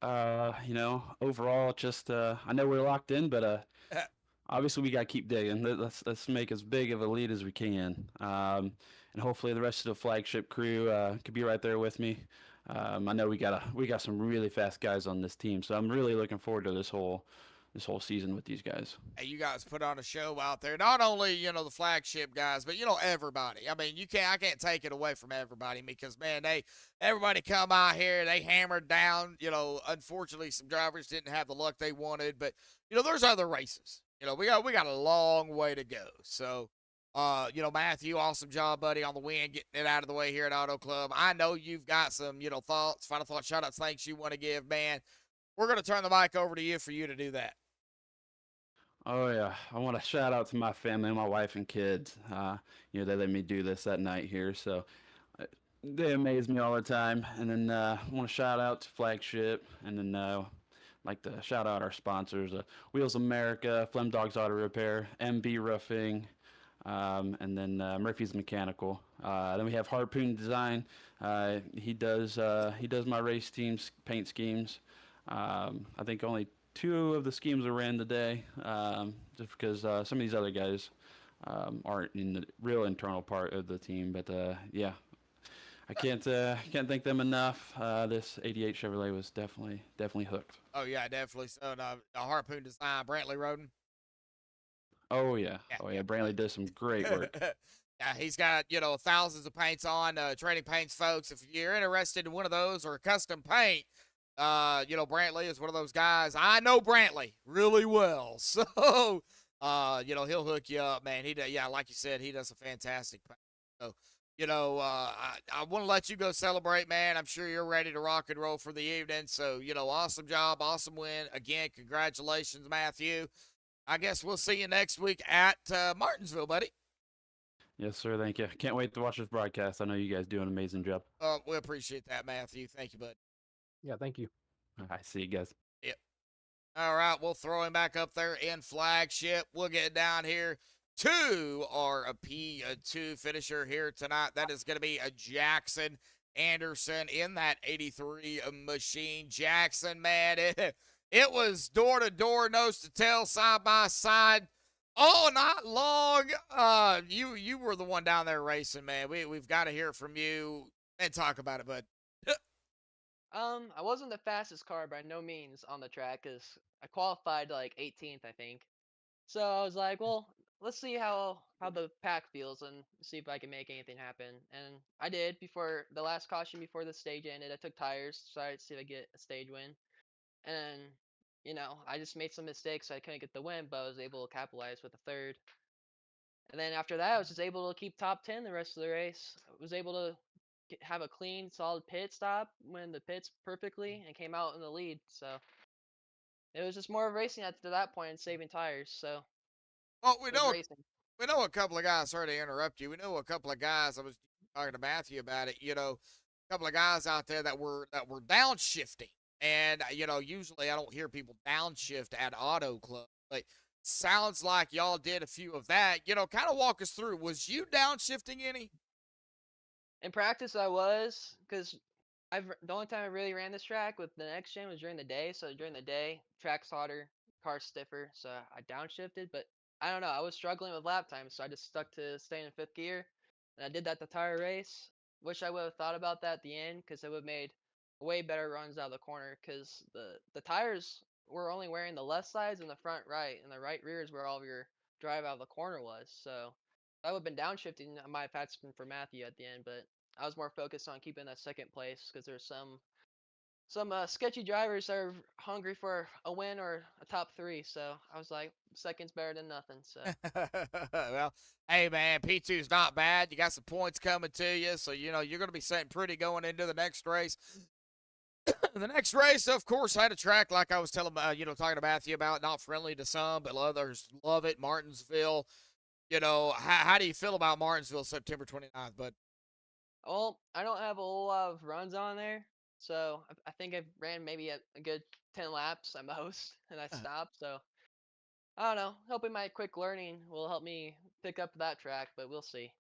Overall, just I know we're locked in, but obviously we got to keep digging. Let's make as big of a lead as we can, and hopefully the rest of the flagship crew could be right there with me. I know we got some really fast guys on this team, so I'm really looking forward to this whole season with these guys.
Hey, you guys put on a show out there. Not only, the flagship guys, but, everybody. I mean, I can't take it away from everybody because, man, everybody come out here, they hammered down. Unfortunately, some drivers didn't have the luck they wanted, but, there's other races. We got a long way to go. So, Matthew, awesome job, buddy, on the win, getting it out of the way here at Auto Club. I know you've got some, thoughts, final thoughts, shout-outs, thanks you want to give, man. We're going to turn the mic over to you for you to do that.
Oh yeah, I want to shout out to my family, my wife and kids. They let me do this that night here, so they amaze me all the time. And then I want to shout out to Flagship, and then like to shout out our sponsors: Wheels America, Flem Dogs Auto Repair, MB Roofing, and then Murphy's Mechanical. Then we have Harpoon Design. He does my race team's paint schemes. I think only 2 of the schemes were ran today, just because some of these other guys aren't in the real internal part of the team. But yeah, I can't thank them enough. This 88 Chevrolet was definitely hooked.
Oh yeah, definitely. So the Harpoon Design, Brantley Roden.
Oh yeah, Brantley does some great work.
Yeah, he's got thousands of paints on trading paints, folks. If you're interested in one of those or a custom paint. Brantley is one of those guys. I know Brantley really well. So, he'll hook you up, man. Like you said, he does a fantastic paint. So, I want to let you go celebrate, man. I'm sure you're ready to rock and roll for the evening. So, awesome job, awesome win. Again, congratulations, Matthew. I guess we'll see you next week at Martinsville, buddy.
Yes, sir. Thank you. Can't wait to watch this broadcast. I know you guys do an amazing job.
We appreciate that, Matthew. Thank you, bud.
Yeah, thank you.
I see you guys.
Yep. All right, we'll throw him back up there in flagship. We'll get down here 2 or a P2 finisher here tonight. That is going to be a Jackson Anderson in that 83 machine. Jackson, man, it was door to door, nose to tail, side by side. Oh, not long. You were the one down there racing, man. We've got to hear from you and talk about it, bud.
I wasn't the fastest car by no means on the track because I qualified like 18th, I think. So I was like, well, let's see how the pack feels and see if I can make anything happen. And I did before the last caution before the stage ended. I took tires, tried to see if I could get a stage win. And I just made some mistakes, so I couldn't get the win, but I was able to capitalize with a third. And then after that, I was just able to keep top 10 the rest of the race. I was able to have a clean, solid pit stop, win the pits perfectly, and came out in the lead. So it was just more of racing after that point and saving tires. So
Well,
it was racing.
we know a couple of guys. Sorry to interrupt you. We know a couple of guys. I was talking to Matthew about it. A couple of guys out there that were downshifting, and usually I don't hear people downshift at Auto Club. Like, sounds like y'all did a few of that. Kind of walk us through. Was you downshifting any?
In practice, I was, because the only time I really ran this track with the next gen was during the day. So during the day, track's hotter, car's stiffer, so I downshifted. But I don't know, I was struggling with lap time, so I just stuck to staying in fifth gear, and I did that the tire race. Wish I would have thought about that at the end, because it would have made way better runs out of the corner. Because the tires were only wearing the left sides and the front right, and the right rear is where all of your drive out of the corner was. So I would have been downshifting. I might have had something for Matthew at the end, but I was more focused on keeping that second place because there's some sketchy drivers that are hungry for a win or a top 3. So I was like, second's better than nothing. So
Well, hey man, P2's not bad. You got some points coming to you, so you're going to be sitting pretty going into the next race. The next race, of course, had a track like I was talking to Matthew about, not friendly to some, but others love it. Martinsville. How do you feel about Martinsville September 29th, bud?
well, I don't have a whole lot of runs on there, so I think I've ran maybe a good 10 laps at most, and I stopped. So I don't know. Hoping my quick learning will help me pick up that track, but we'll see.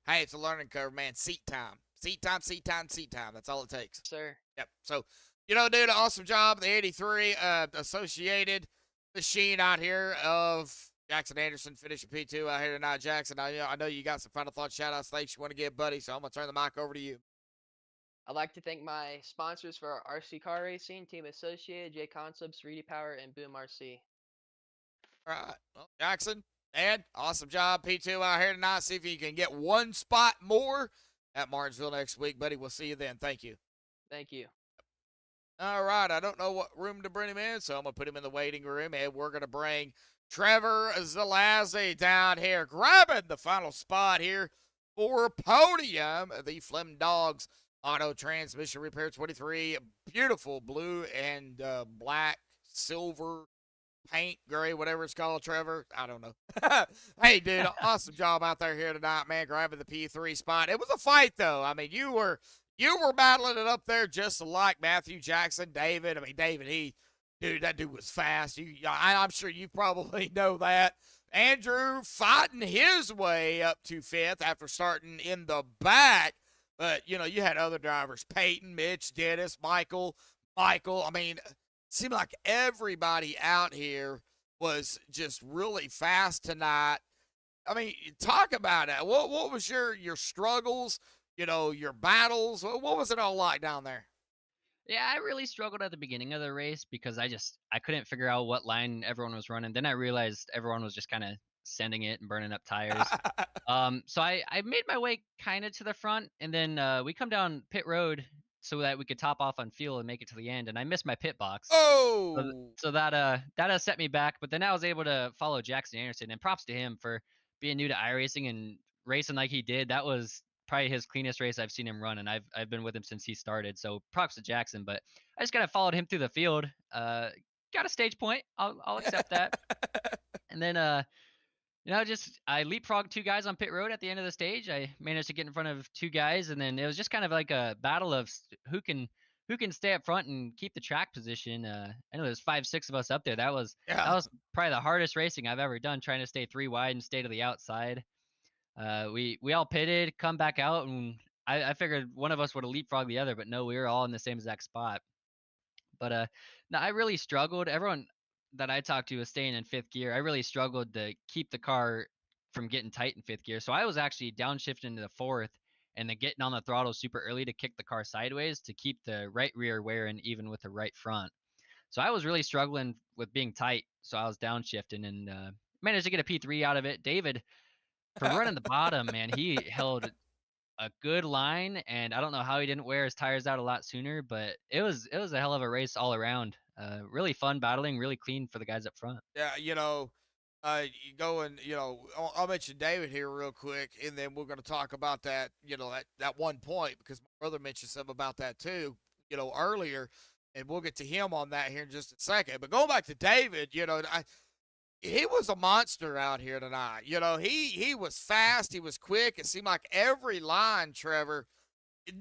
Hey, it's a learning curve, man. Seat time. Seat time, seat time, seat time. That's all it takes.
Sir.
Yep. So, dude, awesome job. The 83 Associated machine out here of Jackson Anderson finishing P2 out here tonight. Jackson, I know you got some final thoughts, shout-outs, thanks you want to give, buddy, so I'm going to turn the mic over to you.
I'd like to thank my sponsors for our RC car racing, Team Associated, J Concepts, Reedy Power, and Boom RC.
All right. Well, Jackson, Ed, awesome job. P2 out here tonight. See if you can get one spot more at Martinsville next week, buddy. We'll see you then. Thank you.
Thank you.
All right. I don't know what room to bring him in, so I'm going to put him in the waiting room, and we're going to bring Trevor Zalazzi down here, grabbing the final spot here for podium. The Fleming Dogs Auto Transmission Repair 23. Beautiful blue and black, silver, paint, gray, whatever it's called, Trevor. I don't know. Hey, dude, awesome job out there here tonight, man, grabbing the P3 spot. It was a fight, though. I mean, you were battling it up there just like Matthew, Jackson, David. I mean, David, that dude was fast. I'm sure you probably know that. Andrew fighting his way up to 5th after starting in the back. But, you had other drivers, Peyton, Mitch, Dennis, Michael. I mean, it seemed like everybody out here was just really fast tonight. I mean, talk about it. What was your struggles, your battles? What was it all like down there?
Yeah, I really struggled at the beginning of the race because I couldn't figure out what line everyone was running. Then I realized everyone was just kind of sending it and burning up tires. So I made my way kind of to the front, and then we come down pit road so that we could top off on fuel and make it to the end. And I missed my pit box.
Oh,
so that set me back. But then I was able to follow Jackson Anderson, and props to him for being new to iRacing and racing like he did. That was probably his cleanest race I've seen him run, and I've been with him since he started. So props to Jackson. But I just kind of followed him through the field. Got a stage point. I'll accept that. And then I leapfrogged 2 guys on pit road at the end of the stage. I managed to get in front of 2 guys, and then it was just kind of like a battle of who can who can stay up front and keep the track position. I know there's 5, 6 of us up there. That was
Yeah.
probably the hardest racing I've ever done, trying to stay 3 wide and stay to the outside. We all pitted, come back out, and I figured one of us would have leapfrogged the other, but no, we were all in the same exact spot. But no, I really struggled. Everyone that I talked to was staying in 5th gear. I really struggled to keep the car from getting tight in 5th gear. So I was actually downshifting into the 4th and then getting on the throttle super early to kick the car sideways to keep the right rear wearing even with the right front. So I was really struggling with being tight. So I was downshifting and managed to get a P3 out of it. David, for running the bottom, man, he held a good line, and I don't know how he didn't wear his tires out a lot sooner, but it was a hell of a race all around. Really fun battling, really clean for the guys up front.
Yeah, you go and I'll mention David here real quick, and then we're going to talk about that. That one point because my brother mentioned something about that too. Earlier, and we'll get to him on that here in just a second. But going back to David, he was a monster out here tonight. He was fast, he was quick. It seemed like every line, Trevor,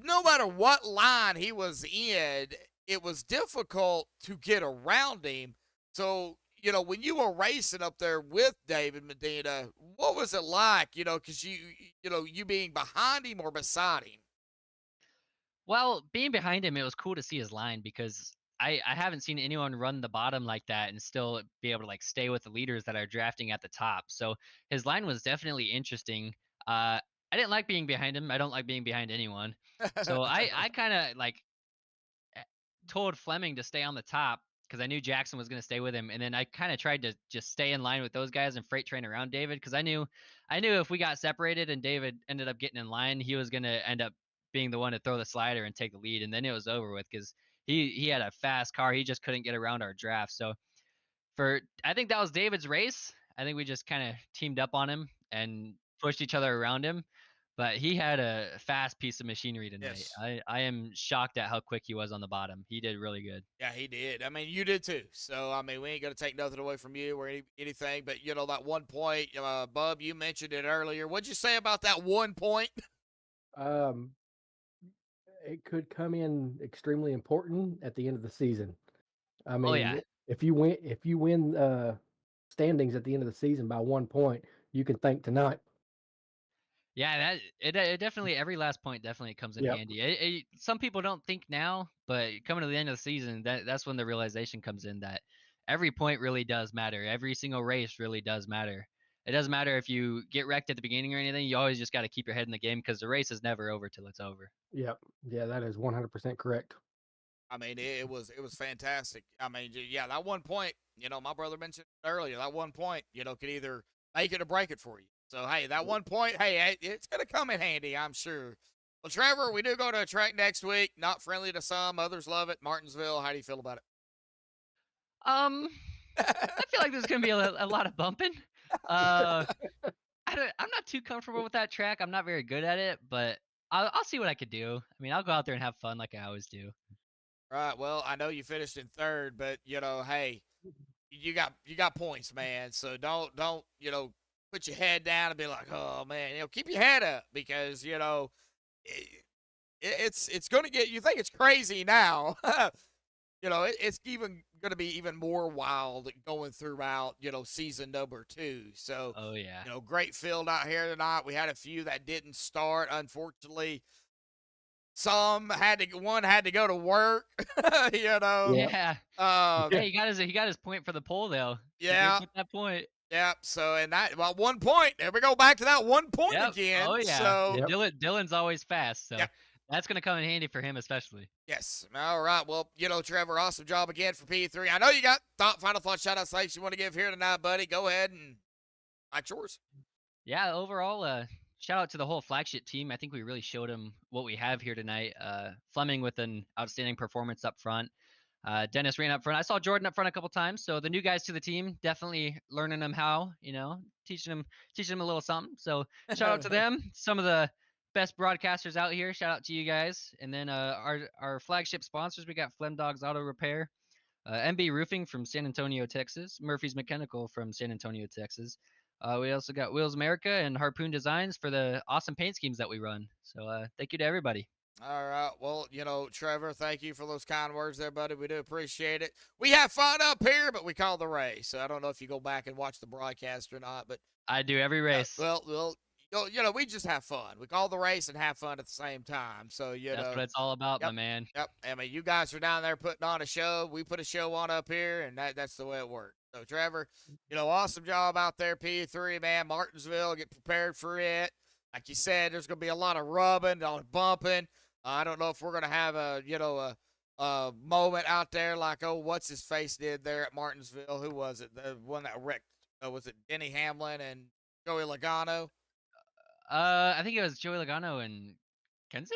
no matter what line he was in, it was difficult to get around him. So, when you were racing up there with David Medina, what was it like, because you being behind him or beside him?
Well, being behind him, it was cool to see his line because I haven't seen anyone run the bottom like that and still be able to like stay with the leaders that are drafting at the top. So his line was definitely interesting. I didn't like being behind him. I don't like being behind anyone. So I kind of like told Fleming to stay on the top because I knew Jackson was going to stay with him, and then I kind of tried to just stay in line with those guys and freight train around David because I knew if we got separated and David ended up getting in line, he was going to end up being the one to throw the slider and take the lead, and then it was over with because he had a fast car. He just couldn't get around our draft. So I think that was David's race. I think we just kind of teamed up on him and pushed each other around him. But he had a fast piece of machinery tonight.
Yes.
I am shocked at how quick he was on the bottom. He did really good.
Yeah, he did. I mean, you did too. So, I mean, we ain't going to take nothing away from you or anything. But, that one point, Bub, you mentioned it earlier. What'd you say about that one point?
It could come in extremely important at the end of the season. I mean,
Oh yeah.
if you win standings at the end of the season by 1 point, you can thank tonight.
Yeah, it definitely every last point definitely comes in
Yep.
handy. Some people don't think now, but coming to the end of the season, that's when the realization comes in that every point really does matter. Every single race really does matter. It doesn't matter if you get wrecked at the beginning or anything. You always just got to keep your head in the game because the race is never over till it's over.
Yep. Yeah, that is 100% correct.
I mean, it was fantastic. I mean, yeah, that one point, my brother mentioned earlier, that one point, could either make it or break it for you. So, hey, that one point, hey, it's going to come in handy, I'm sure. Well, Trevor, we do go to a track next week. Not friendly to some, others love it. Martinsville, how do you feel about it?
I feel like there's gonna be a lot of bumping. I'm not too comfortable with that track. I'm not very good at it, but I'll see what I could do. I mean, I'll go out there and have fun like I always do.
Right. Well, I know you finished in third, but hey, you got points, man. So don't put your head down and be like, oh man, keep your head up because it's going to get. You think it's crazy now. It's even going to be even more wild going throughout, season number 2. So,
Oh yeah.
Great field out here tonight. We had a few that didn't start, unfortunately. One had to go to work,
Yeah.
Um,
Yeah, he got his point for the poll though. He did
yeah,
get that point.
yeah. So, and that, well, 1 point. There we go back to that 1 point
Yep.
again.
Oh yeah.
So,
And Dylan's always fast, so
Yeah.
that's gonna come in handy for him especially.
yes. All right. Well, Trevor, awesome job again for P3. I know you got final thought shout outs like you want to give here tonight, buddy. Go ahead and like yours.
Yeah, overall, shout out to the whole flagship team. I think we really showed them what we have here tonight. Fleming with an outstanding performance up front. Dennis ran up front. I saw Jordan up front a couple times. So the new guys to the team, definitely learning them how, teaching them a little something. So shout out to them. Some of the best broadcasters out here. Shout out to you guys. And then our flagship sponsors, we got Flem Dogs Auto Repair, MB Roofing from San Antonio, Texas, Murphy's Mechanical from San Antonio, Texas. We also got Wheels America and Harpoon Designs for the awesome paint schemes that we run. So thank you to everybody.
All right. Well, Trevor, thank you for those kind words there, buddy. We do appreciate it. We have fun up here, but we call the race. So I don't know if you go back and watch the broadcast or not, but
I do every race.
well, we just have fun. We call the race and have fun at the same time. So
That's what it's all about, my
Yep.
man.
Yep. I mean, you guys are down there putting on a show. We put a show on up here, and that's the way it works. So, Trevor, awesome job out there, P3, man. Martinsville, get prepared for it. Like you said, there's going to be a lot of rubbing, a lot of bumping. I don't know if we're going to have a moment out there like, what's his face did there at Martinsville? Who was it? The one that wrecked? Was it Denny Hamlin and Joey Logano?
I think it was Joey Logano and Kenseth.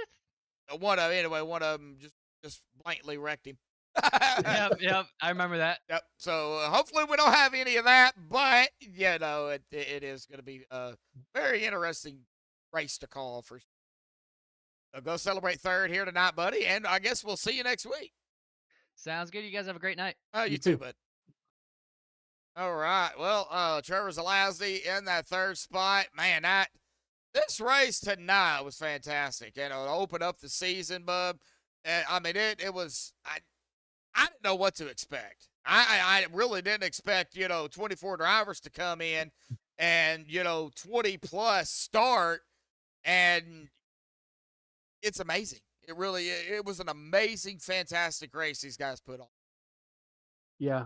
One of them just blankly wrecked him.
Yep, I remember that.
Yep. So hopefully we don't have any of that, but it is going to be a very interesting race to call for. So go celebrate third here tonight, buddy, and I guess we'll see you next week.
Sounds good. You guys have a great night.
Oh, you too, bud. All right. Well, Trevor Zalazny in that third spot. Man, this race tonight was fantastic. To open up the season, bub. I mean, it was. I didn't know what to expect. I really didn't expect 24 drivers to come in and 20 plus start, and it's amazing. It was an amazing, fantastic race these guys put on.
Yeah,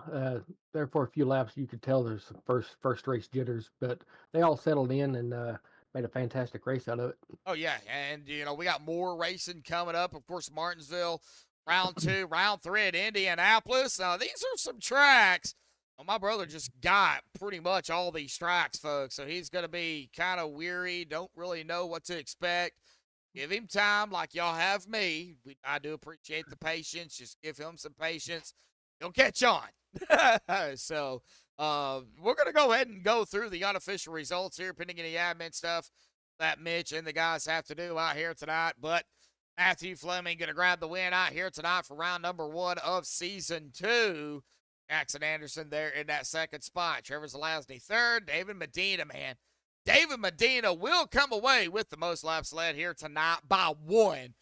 there for a few laps, you could tell there's some first race jitters, but they all settled in and made a fantastic race out of it.
Oh yeah, and we got more racing coming up. Of course, Martinsville, round 2, round 3 at Indianapolis. Now these are some tracks. Well, my brother just got pretty much all these tracks, folks, so he's going to be kind of weary. Don't really know what to expect. Give him time, like y'all have me. I do appreciate the patience. Just give him some patience. He'll catch on. So we're going to go ahead and go through the unofficial results here, pending any admin stuff that Mitch and the guys have to do out here tonight. But Matthew Fleming going to grab the win out here tonight for round number 1 of season 2. Jackson Anderson there in that second spot. Trevor Zalazny third. David Medina, man. David Medina will come away with the most laps led here tonight by 1.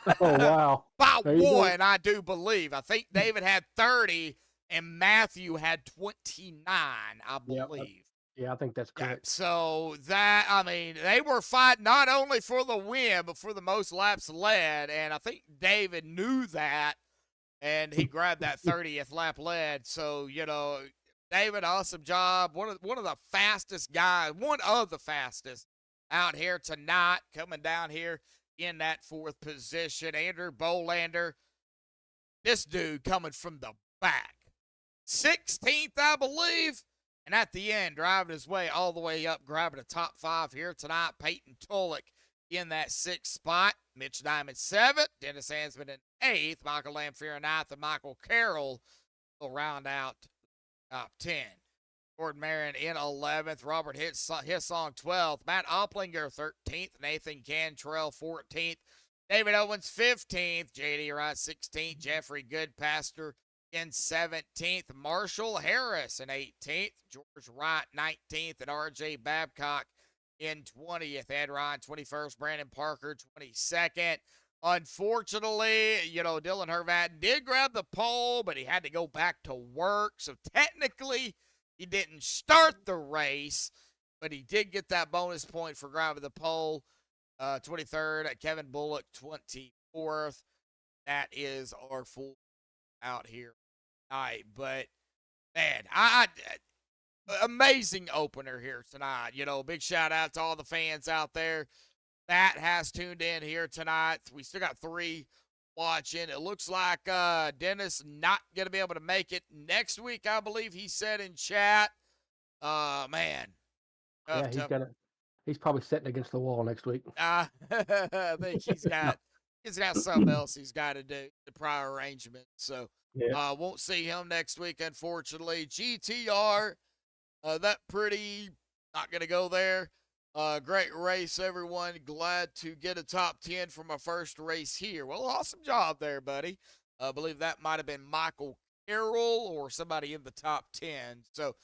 Oh, wow.
By 1, I do believe. I think David had 30 and Matthew had 29, I believe.
Yeah, I think that's correct.
Yeah, so they were fighting not only for the win, but for the most laps led. And I think David knew that, and he grabbed that 30th lap led. So, David, awesome job. One of the fastest guys, one of the fastest out here tonight, coming down here in that 4th position. Andrew Bolander, this dude coming from the back. 16th, I believe. And at the end, driving his way all the way up, grabbing a top 5 here tonight. Peyton Tulloch in that 6th spot. Mitch Diamond 7th. Dennis Hansman in 8th. Michael Lamphere in 9th. And Michael Carroll will round out top 10. Gordon Marion in 11th. Robert Hissong 12th. Matt Opplinger 13th. Nathan Cantrell 14th. David Owens 15th. J.D. Wright 16th. Jeffrey Goodpaster in 17th. Marshall Harris in 18th. George Wright 19th. And R.J. Babcock in 20th. Ed Ryan 21st. Branden Parker 22nd. Unfortunately, Dylan Hervat did grab the pole, but he had to go back to work. So technically, he didn't start the race, but he did get that bonus point for grabbing the pole. 23rd, Kevin Bullock, 24th. That is our full out here tonight. But, man, amazing opener here tonight. Big shout out to all the fans out there that has tuned in here tonight. We still got 3 watching. It looks like Dennis not going to be able to make it next week, I believe he said in chat. Man.
Yeah, he's probably sitting against the wall next week.
I think he's got something else he's got to do, the prior arrangement. So won't see him next week, unfortunately. GTR, that pretty not going to go there. Great race, everyone. Glad to get a top 10 for my first race here. Well, awesome job there, buddy. I believe that might have been Michael Carroll or somebody in the top 10. So,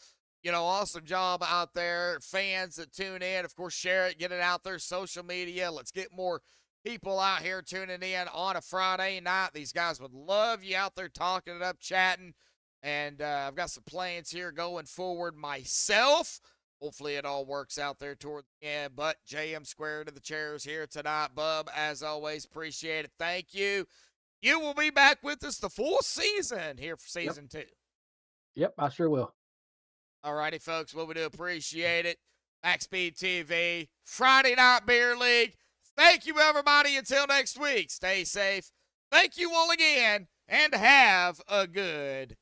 awesome job out there. Fans that tune in, of course, share it, get it out there, social media. Let's get more people out here tuning in on a Friday night. These guys would love you out there talking it up, chatting. And I've got some plans here going forward myself. Hopefully it all works out there toward the end. But JM Square to the chairs here tonight. Bub, as always, appreciate it. Thank you. You will be back with us the full season here for season 2.
Yep, I sure will.
All righty, folks. Well, we do appreciate it. MaxspeedTV, Friday Night Beer League. Thank you, everybody. Until next week, stay safe. Thank you all again, and have a good